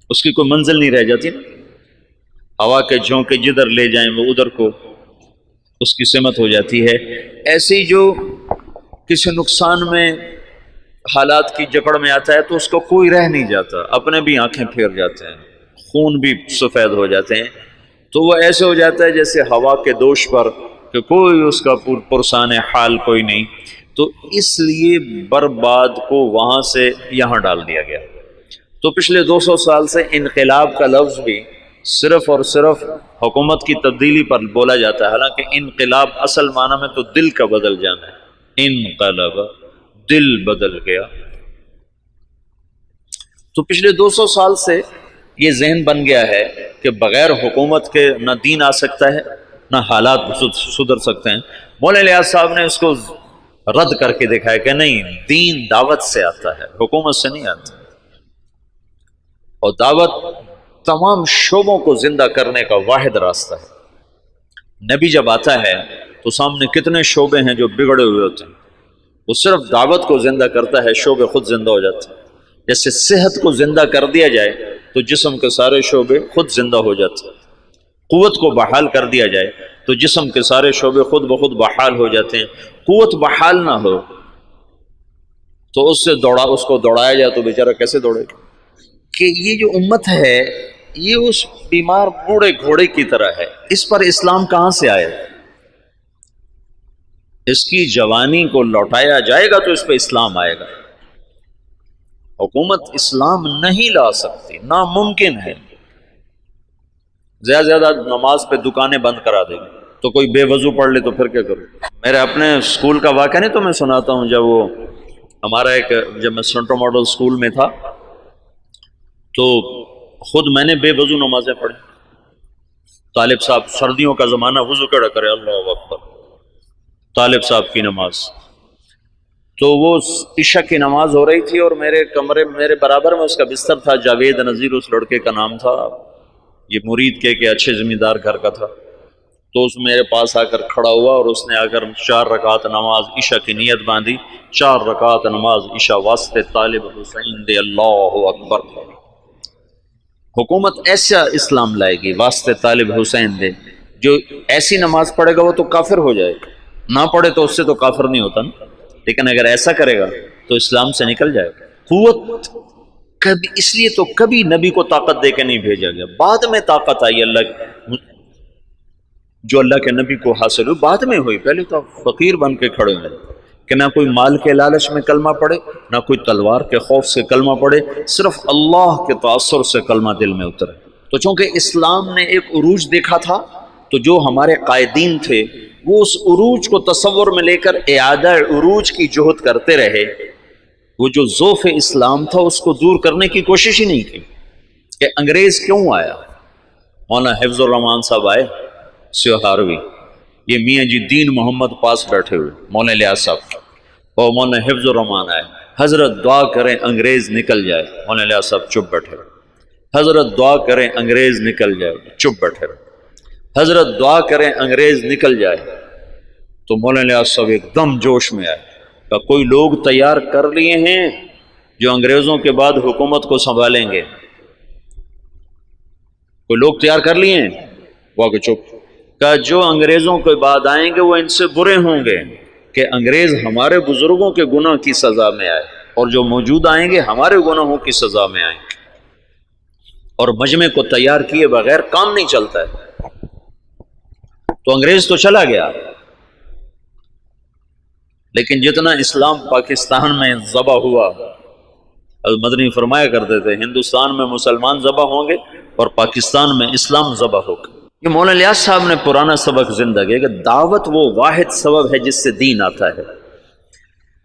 اس کی کوئی منزل نہیں رہ جاتی نا. ہوا کے جھونکے جدھر لے جائیں وہ ادھر کو اس کی سمت ہو جاتی ہے. ایسی جو کسی نقصان میں حالات کی جکڑ میں آتا ہے تو اس کو کوئی رہ نہیں جاتا، اپنے بھی آنکھیں پھیر جاتے ہیں، خون بھی سفید ہو جاتے ہیں. تو وہ ایسے ہو جاتا ہے جیسے ہوا کے دوش پر کہ کوئی اس کا پرسان حال کوئی نہیں. تو اس لیے برباد کو وہاں سے یہاں ڈال دیا گیا. تو پچھلے 200 سال سے انقلاب کا لفظ بھی صرف اور صرف حکومت کی تبدیلی پر بولا جاتا ہے، حالانکہ انقلاب اصل معنی میں تو دل کا بدل جانا ہے. انقلب، دل بدل گیا. تو پچھلے 200 سال سے یہ ذہن بن گیا ہے کہ بغیر حکومت کے نہ دین آ سکتا ہے نہ حالات سدھر سکتے ہیں. مولانا الیاس صاحب نے اس کو رد کر کے دکھایا کہ نہیں، دین دعوت سے آتا ہے، حکومت سے نہیں آتا. اور دعوت تمام شعبوں کو زندہ کرنے کا واحد راستہ ہے. نبی جب آتا ہے تو سامنے کتنے شعبے ہیں جو بگڑے ہوئے ہوتے ہیں، وہ صرف دعوت کو زندہ کرتا ہے، شعبے خود زندہ ہو جاتے ہیں. جیسے صحت کو زندہ کر دیا جائے تو جسم کے سارے شعبے خود زندہ ہو جاتے ہیں. قوت کو بحال کر دیا جائے تو جسم کے سارے شعبے خود بخود بحال ہو جاتے ہیں. قوت بحال نہ ہو تو اس کو دوڑایا جائے تو بیچارہ کیسے دوڑے گا؟ کہ یہ جو امت ہے یہ اس بیمار بوڑھے گھوڑے کی طرح ہے، اس پر اسلام کہاں سے آئے؟ اس کی جوانی کو لوٹایا جائے گا تو اس پہ اسلام آئے گا۔ حکومت اسلام نہیں لا سکتی، ناممکن ہے۔ زیادہ زیادہ نماز پہ دکانیں بند کرا دے گی، تو کوئی بے وضو پڑھ لے تو پھر کیا کروں؟ میرے اپنے اسکول کا واقعہ نہیں تو میں سناتا ہوں، جب میں سنٹر ماڈل اسکول میں تھا تو خود میں نے بے وضو نمازیں پڑھی۔ طالب صاحب، سردیوں کا زمانہ، وضو کیڑا کرے، اللہ اکبر، طالب صاحب کی نماز، تو وہ عشاء کی نماز ہو رہی تھی اور میرے کمرے، میرے برابر میں اس کا بستر تھا، جاوید نذیر اس لڑکے کا نام تھا، یہ مرید کے اچھے زمیندار گھر کا تھا۔ تو اس میرے پاس آ کر کھڑا ہوا اور اس نے آ کر 4 رکعت نماز عشاء کی نیت باندھی، 4 رکعت نماز عشاء واسطے طالب حسین دے، اللہ اکبر۔ حکومت ایسا اسلام لائے گی واسطے طالب حسین دے، جو ایسی نماز پڑھے گا وہ تو کافر ہو جائے گا، نہ پڑھے تو اس سے تو کافر نہیں ہوتا نا، لیکن اگر ایسا کرے گا تو اسلام سے نکل جائے گا۔ قوت کبھی، اس لیے تو کبھی نبی کو طاقت دے کے نہیں بھیجا گیا، بعد میں طاقت آئی جو اللہ کے نبی کو حاصل ہوئی بعد میں ہوئی، پہلے تو فقیر بن کے کھڑے ہوئے کہ نہ کوئی مال کے لالچ میں کلمہ پڑھے، نہ کوئی تلوار کے خوف سے کلمہ پڑھے، صرف اللہ کے تاثر سے کلمہ دل میں اترے۔ تو چونکہ اسلام نے ایک عروج دیکھا تھا تو جو ہمارے قائدین تھے وہ اس عروج کو تصور میں لے کر اعادہ عروج کی جہد کرتے رہے، وہ جو ذوف اسلام تھا اس کو دور کرنے کی کوشش ہی نہیں کی کہ انگریز کیوں آیا۔ مولانا حفظ الرحمان صاحب آئے سیوہاروی، یہ میاں جی دین محمد پاس بیٹھے ہوئے، مولانا الیاس صاحب، اور مولانا حفظ الرحمان آئے، حضرت دعا کریں انگریز نکل جائے، مولانا الیاس صاحب چپ بیٹھے ہوئے، حضرت دعا کریں انگریز نکل جائے، چپ بیٹھے ہوئے، حضرت دعا کریں انگریز نکل جائے۔ تو مولانا الیاس صاحب ایک دم جوش میں آئے کہ کوئی لوگ تیار کر لیے ہیں جو انگریزوں کے بعد حکومت کو سنبھالیں گے، کوئی لوگ تیار کر لیے ہیں؟ وہ کہ چپ، کہ جو انگریزوں کے بعد آئیں گے وہ ان سے برے ہوں گے کہ انگریز ہمارے بزرگوں کے گناہ کی سزا میں آئے، اور جو موجود آئیں گے ہمارے گناہوں کی سزا میں آئیں گے، اور مجمع کو تیار کیے بغیر کام نہیں چلتا ہے۔ تو انگریز تو چلا گیا، لیکن جتنا اسلام پاکستان میں ذبح ہوا، مدنی فرمایا کرتے تھے ہندوستان میں مسلمان ذبح ہوں گے اور پاکستان میں اسلام ذبح ہوگا۔ یہ مولانا الیاس صاحب نے پرانا سبق زندہ کیا کہ دعوت وہ واحد سبب ہے جس سے دین آتا ہے،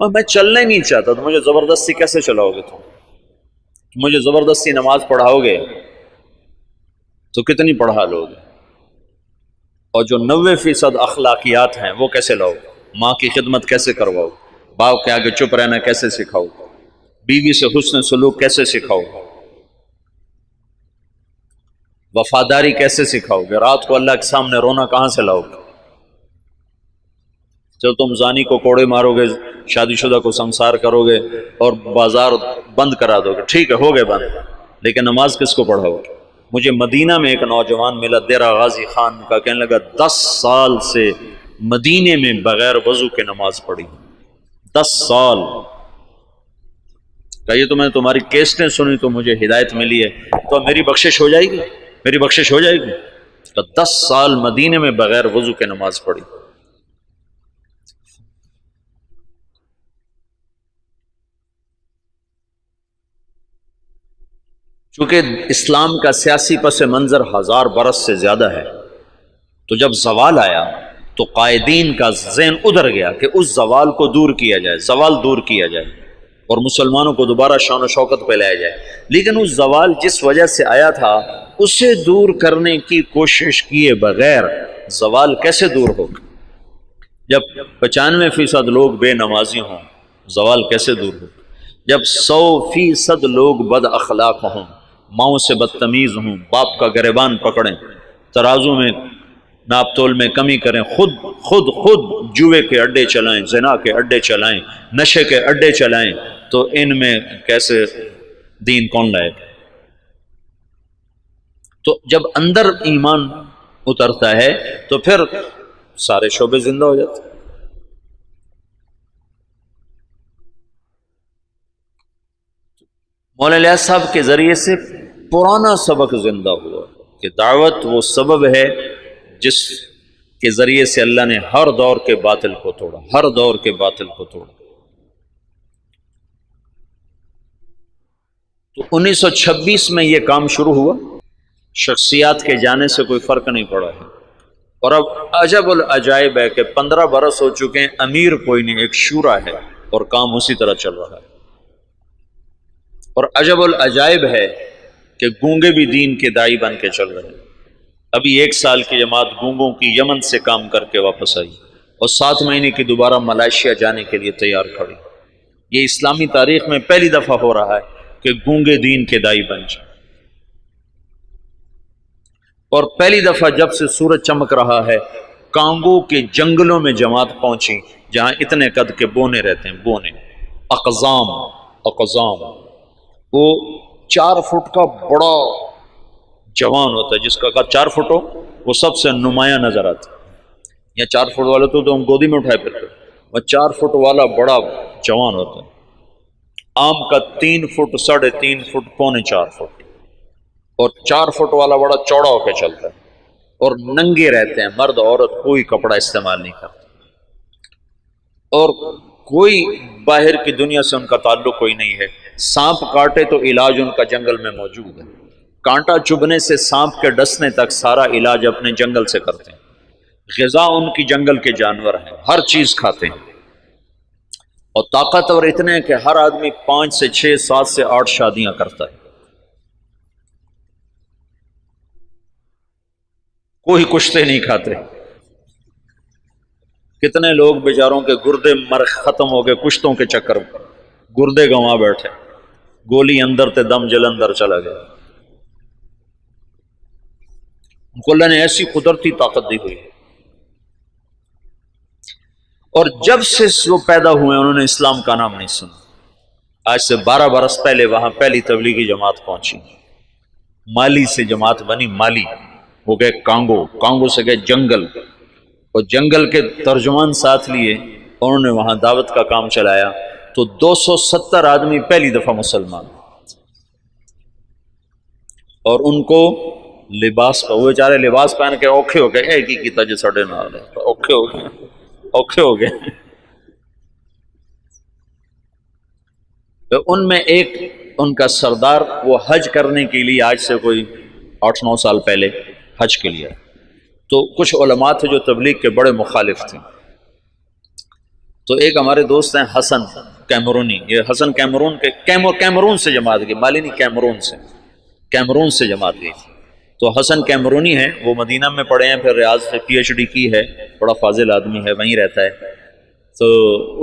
اور میں چلنا ہی نہیں چاہتا تو مجھے زبردستی کیسے چلاؤ گے؟ تم مجھے زبردستی نماز پڑھاؤ گے تو کتنی پڑھا لو گے؟ اور جو 90% اخلاقیات ہیں وہ کیسے لاؤ؟ ماں کی خدمت کیسے کرواؤ؟ باپ کے آگے چپ رہنا کیسے سکھاؤ؟ بیوی سے حسن سلوک کیسے سکھاؤ؟ وفاداری کیسے سکھاؤ گے؟ رات کو اللہ کے سامنے رونا کہاں سے لاؤ گے؟ جب تم زانی کو کوڑے مارو گے، شادی شدہ کو سنسار کرو گے اور بازار بند کرا دو گے، ٹھیک ہے ہو گئے بند، لیکن نماز کس کو پڑھاؤ گے؟ مجھے مدینہ میں ایک نوجوان ملا دیرہ غازی خان کا، کہنے لگا 10 سال سے مدینے میں بغیر وضو کے نماز پڑھی، 10 سال کہ یہ تو میں نے تمہاری کیسٹیں سنی تو مجھے ہدایت ملی ہے، تو میری بخشش ہو جائے گی، میری بخشش ہو جائے گی؟ تو 10 سال مدینے میں بغیر وضو کے نماز پڑھی۔ چونکہ اسلام کا سیاسی پس منظر 1000 برس سے زیادہ ہے، تو جب زوال آیا تو قائدین کا ذہن ادھر گیا کہ اس زوال کو دور کیا جائے، زوال دور کیا جائے اور مسلمانوں کو دوبارہ شان و شوکت پہ لایا جائے۔ لیکن اس زوال جس وجہ سے آیا تھا اسے دور کرنے کی کوشش کیے بغیر زوال کیسے دور ہوگا؟ جب 95% لوگ بے نمازی ہوں زوال کیسے دور ہوگا؟ جب 100% لوگ بد اخلاق ہوں، ماؤں سے بدتمیز ہوں، باپ کا گریبان پکڑیں، ترازو میں ناپ تول میں کمی کریں، خود جوئے کے اڈے چلائیں، زنا کے اڈے چلائیں، نشے کے اڈے چلائیں، تو ان میں کیسے دین کون لائے گا؟ تو جب اندر ایمان اترتا ہے تو پھر سارے شعبے زندہ ہو جاتے ہیں۔ مولانا الیاس صاحب کے ذریعے سے پرانا سبق زندہ ہوا کہ دعوت وہ سبب ہے جس کے ذریعے سے اللہ نے ہر دور کے باطل کو توڑا، ہر دور کے باطل کو توڑا۔ تو 1926 میں یہ کام شروع ہوا، شخصیات کے جانے سے کوئی فرق نہیں پڑا ہے، اور اب عجب العجائب ہے کہ 15 برس ہو چکے ہیں، امیر کوئی نہیں، ایک شورا ہے اور کام اسی طرح چل رہا ہے۔ اور عجب العجائب ہے کہ گونگے بھی دین کے داعی بن کے چل رہے ہیں۔ ابھی 1 سال کی جماعت گونگوں کی یمن سے کام کر کے واپس آئی اور 7 مہینے کی دوبارہ ملائیشیا جانے کے لیے تیار کھڑی۔ یہ اسلامی تاریخ میں پہلی دفعہ ہو رہا ہے کہ گونگے دین کے داعی بن جائیں، اور پہلی دفعہ جب سے سورج چمک رہا ہے کانگو کے جنگلوں میں جماعت پہنچی جہاں اتنے قد کے بونے رہتے ہیں، بونے، اقزام، وہ 4 فٹ کا بڑا جوان ہوتا ہے، جس کا قد 4 فٹ ہو وہ سب سے نمایاں نظر آتا ہے۔ یا 4 فٹ والا تو ہم گودی میں اٹھائے پھرتے، وہ 4 فٹ والا بڑا جوان ہوتا ہے۔ آم کا 3 فٹ، 3.5 فٹ، 4.25 فٹ، اور 4 فٹ والا بڑا چوڑا ہو کے چلتا ہے، اور ننگے رہتے ہیں، مرد عورت کوئی کپڑا استعمال نہیں کرتا، اور کوئی باہر کی دنیا سے ان کا تعلق کوئی نہیں ہے۔ سانپ کاٹے تو علاج ان کا جنگل میں موجود ہے، کانٹا چبھنے سے سانپ کے ڈسنے تک سارا علاج اپنے جنگل سے کرتے ہیں۔ غذا ان کی جنگل کے جانور ہیں، ہر چیز کھاتے ہیں، اور طاقتور اتنے ہیں کہ ہر آدمی 5 سے 6، 7 سے 8 شادیاں کرتا ہے، کوئی کشتے نہیں کھاتے۔ کتنے لوگ بیچاروں کے گردے مر ختم ہو گئے کشتوں کے چکر میں، گردے گنوا بیٹھے، گولی اندر تے دم جلندر چلا گیا۔ ان کو اللہ نے ایسی قدرتی طاقت دی ہوئی ہے، اور جب سے وہ پیدا ہوئے انہوں نے اسلام کا نام نہیں سنا۔ آج سے 12 برس پہلے وہاں پہلی تبلیغی جماعت پہنچی، مالی سے جماعت بنی، مالی ہو گئے کانگو سے گئے جنگل، اور جنگل کے ترجمان ساتھ لیے، انہوں نے وہاں دعوت کا کام چلایا، تو 270 آدمی پہلی دفعہ مسلمان، اور ان کو لباس وہ بیچارے لباس پہن کے اوکھے ہو گئے، ایک ہی کیتا جو ساڑھے نال ہے، اوکھے ہو گئے۔ تو ان میں ایک ان کا سردار، وہ حج کرنے کے لیے آج سے کوئی 8-9 سال پہلے حج کے لیے، تو کچھ علماء تھے جو تبلیغ کے بڑے مخالف تھے، تو ایک ہمارے دوست ہیں حسن کیمرونی، یہ حسن کیمرون سے جماعت گئی، مالی نہیں، کیمرون سے جماعت گئی تھی۔ تو حسن کیمرونی ہے، وہ مدینہ میں پڑھے ہیں، پھر ریاض سے PhD کی ہے، بڑا فاضل آدمی ہے، وہیں رہتا ہے۔ تو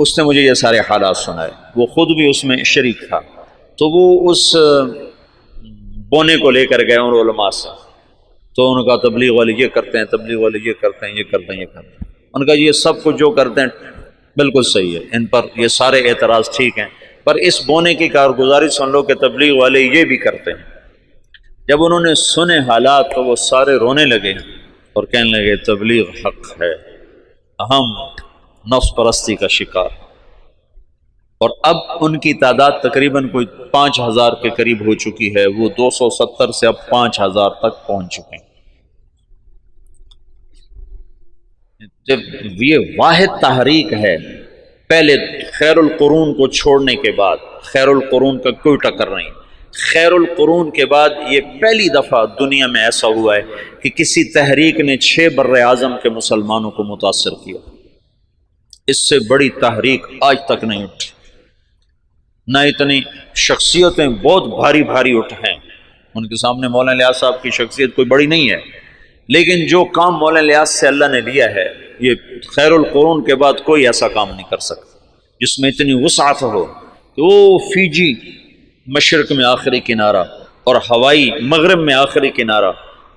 اس نے مجھے یہ سارے حالات سنائے، وہ خود بھی اس میں شریک تھا، تو وہ اس بونے کو لے کر گئے ان علماء سے، تو ان کا تبلیغ والے یہ کرتے ہیں، تبلیغ والے یہ کرتے ہیں، یہ کرتے ہیں، یہ کرتے ہیں۔ ان کا یہ سب کچھ جو کرتے ہیں بالکل صحیح ہے، ان پر یہ سارے اعتراض ٹھیک ہیں، پر اس بونے کی کارگزاری سن لو کہ تبلیغ والے یہ بھی کرتے ہیں۔ جب انہوں نے سنے حالات تو وہ سارے رونے لگے اور کہنے لگے تبلیغ حق ہے، ہم نفس پرستی کا شکار، اور اب ان کی تعداد تقریباً کوئی 5000 کے قریب ہو چکی ہے، وہ 270 سے اب 5000 تک پہنچ چکے ہیں۔ جب یہ واحد تحریک ہے، پہلے خیر القرون کو چھوڑنے کے بعد، خیر القرون کا کوئی ٹکر نہیں، خیر القرون کے بعد یہ پہلی دفعہ دنیا میں ایسا ہوا ہے کہ کسی تحریک نے 6 بر اعظم کے مسلمانوں کو متاثر کیا۔ اس سے بڑی تحریک آج تک نہیں اٹھی، نہ اتنی شخصیتیں بہت بھاری بھاری اٹھ ہیں، ان کے سامنے مولانا الیاس صاحب کی شخصیت کوئی بڑی نہیں ہے، لیکن جو کام مولانا الیاس سے اللہ نے لیا ہے، یہ خیر القرون کے بعد کوئی ایسا کام نہیں کر سکتا جس میں اتنی وسعت ہو کہ وہ فیجی مشرق میں آخری کنارہ اور ہوائی مغرب میں آخری کنارہ،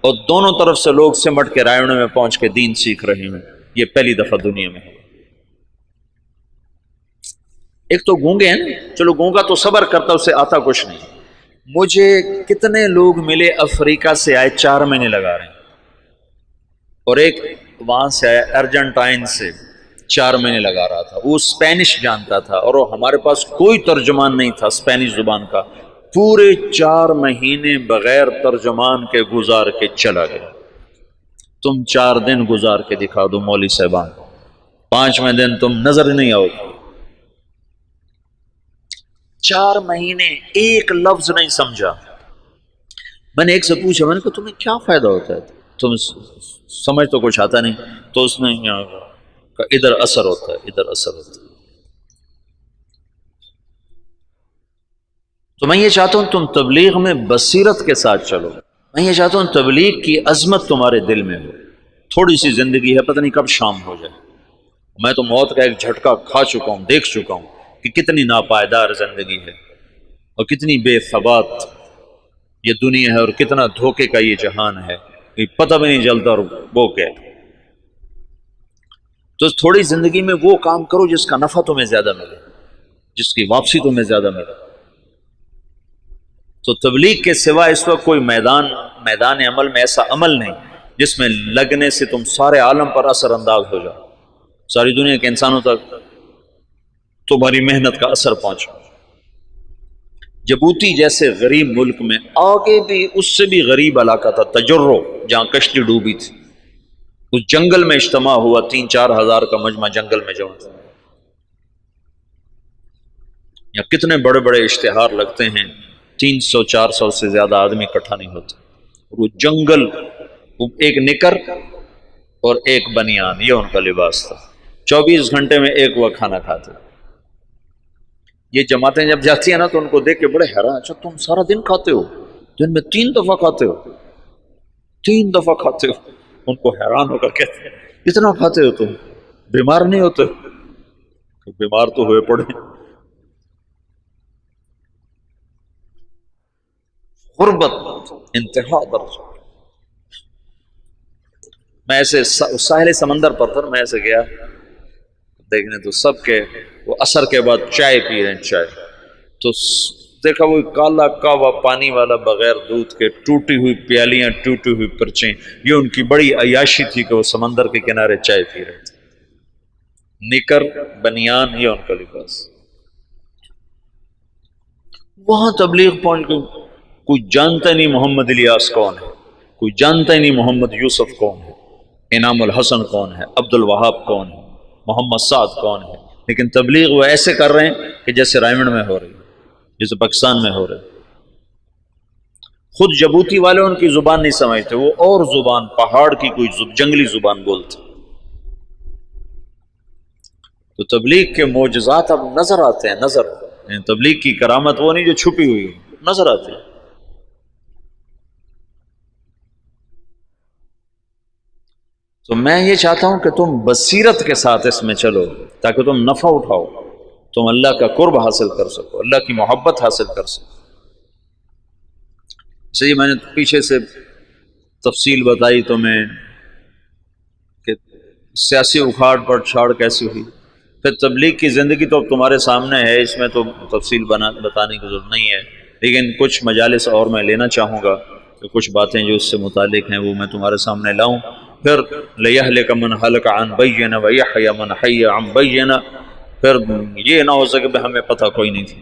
اور دونوں طرف سے لوگ سمٹ کے رائے میں پہنچ کے دین سیکھ رہے ہیں، یہ پہلی دفعہ دنیا میں ہے۔ ایک تو گونگے ہیں نا، چلو گونگا تو صبر کرتا، اسے آتا کچھ نہیں۔ مجھے کتنے لوگ ملے افریقہ سے آئے 4 مہینے لگا رہے ہیں، اور ایک وہاں سے آیا ارجنٹائن سے 4 مہینے لگا رہا تھا، وہ اسپینش جانتا تھا، اور ہمارے پاس کوئی ترجمان نہیں تھا اسپینش زبان کا، پورے 4 مہینے بغیر ترجمان کے گزار کے چلا گیا۔ تم 4 دن گزار کے دکھا دو مولوی صاحبان، 5ویں دن تم نظر نہیں آؤ۔ 4 مہینے ایک لفظ نہیں سمجھا۔ میں نے ایک سے پوچھا، میں نے کہا تمہیں کیا فائدہ ہوتا ہے، تم سمجھ تو کچھ آتا نہیں؟ تو اس نے کہا ادھر اثر ہوتا ہے، ادھر اثر ہوتا ہے۔ تو میں یہ چاہتا ہوں تم تبلیغ میں بصیرت کے ساتھ چلو۔ میں یہ چاہتا ہوں تبلیغ کی عظمت تمہارے دل میں ہو۔ تھوڑی سی زندگی ہے، پتہ نہیں کب شام ہو جائے۔ میں تو موت کا ایک جھٹکا کھا چکا ہوں، دیکھ چکا ہوں کہ کتنی ناپائیدار زندگی ہے اور کتنی بے ثبات یہ دنیا ہے، اور کتنا دھوکے کا یہ جہان ہے، کہ پتہ بھی نہیں چلتا اور وہ کیا۔ تو تھوڑی زندگی میں وہ کام کرو جس کا نفع تمہیں زیادہ ملے، جس کی واپسی تمہیں زیادہ ملے۔ تو تبلیغ کے سوا اس وقت کوئی میدان عمل میں ایسا عمل نہیں جس میں لگنے سے تم سارے عالم پر اثر انداز ہو جاؤ، ساری دنیا کے انسانوں تک تمہاری محنت کا اثر پہنچا۔ جبوتی جیسے غریب ملک میں آگے بھی اس سے بھی غریب علاقہ تھا تجرو، جہاں کشتی ڈوبی تھی، اس جنگل میں اجتماع ہوا، 3-4 ہزار کا مجمع جنگل میں جمع تھا۔ یا کتنے بڑے بڑے اشتہار لگتے ہیں، 300-400 سے زیادہ آدمی اکٹھا نہیں ہوتے۔ وہ جنگل، ایک نکر اور ایک بنیان، یہ ان کا لباس تھا۔ 24 گھنٹے میں ایک وقت کھانا کھاتے۔ یہ جماعتیں جب جاتی ہیں نا تو ان کو دیکھ کے بڑے حیران، اچھا تم سارا دن کھاتے ہو، دن میں 3 دفعہ کھاتے ہو، 3 دفعہ کھاتے ہو۔ ان کو حیران ہو کر کہتے ہیں اتنا کھاتے ہو تم، بیمار نہیں ہوتے؟ بیمار تو ہوئے پڑے۔ غربت انتہا درجہ۔ میں ایسے ساحل سمندر پر تھا، میں ایسے گیا دیکھنے، تو سب کے وہ عصر کے بعد چائے پی رہے ہیں، چائے۔ تو دیکھا وہ کالا کاوا پانی والا بغیر دودھ کے، ٹوٹی ہوئی پیالیاں، ٹوٹی ہوئی پرچیں، یہ ان کی بڑی عیاشی تھی کہ وہ سمندر کے کنارے چائے پی رہے تھے۔ نکر بنیان یہ ان کا لباس۔ وہاں تبلیغ پہنچ گئی، کوئی جانتا نہیں محمد الیاس کون ہے، کوئی جانتا ہی نہیں محمد یوسف کون ہے، انعام الحسن کون ہے، عبد الوہاب کون ہے، محمد سعد کون ہے، لیکن تبلیغ وہ ایسے کر رہے ہیں کہ جیسے رائمنڈ میں ہو رہی ہے، جیسے پاکستان میں ہو رہے ہیں۔ خود جبوتی والے ان کی زبان نہیں سمجھتے، وہ اور زبان، پہاڑ کی کوئی جنگلی زبان بولتے۔ تو تبلیغ کے معجزات اب نظر آتے ہیں، نظر، یعنی تبلیغ کی کرامت وہ نہیں جو چھپی ہوئی ہے، نظر آتی ہے۔ تو میں یہ چاہتا ہوں کہ تم بصیرت کے ساتھ اس میں چلو، تاکہ تم نفع اٹھاؤ، تم اللہ کا قرب حاصل کر سکو، اللہ کی محبت حاصل کر سکو۔ صحیح، میں نے پیچھے سے تفصیل بتائی تمہیں کہ سیاسی اکھاڑ پر چھاڑ کیسی ہوئی، پھر تبلیغ کی زندگی تو اب تمہارے سامنے ہے، اس میں تو تفصیل بتانے کی ضرورت نہیں ہے، لیکن کچھ مجالس اور میں لینا چاہوں گا کہ کچھ باتیں جو اس سے متعلق ہیں وہ میں تمہارے سامنے لاؤں۔ پھر لِيَهْلِكَ مَنْ هَلَكَ عَنْ بَيِّنَةٍ وَيَحْيَىٰ مَنْ حَيَّ عَنْ بَيِّنَةٍ، پھر یہ نہ ہو سکے کہ ہمیں پتہ کوئی نہیں تھی۔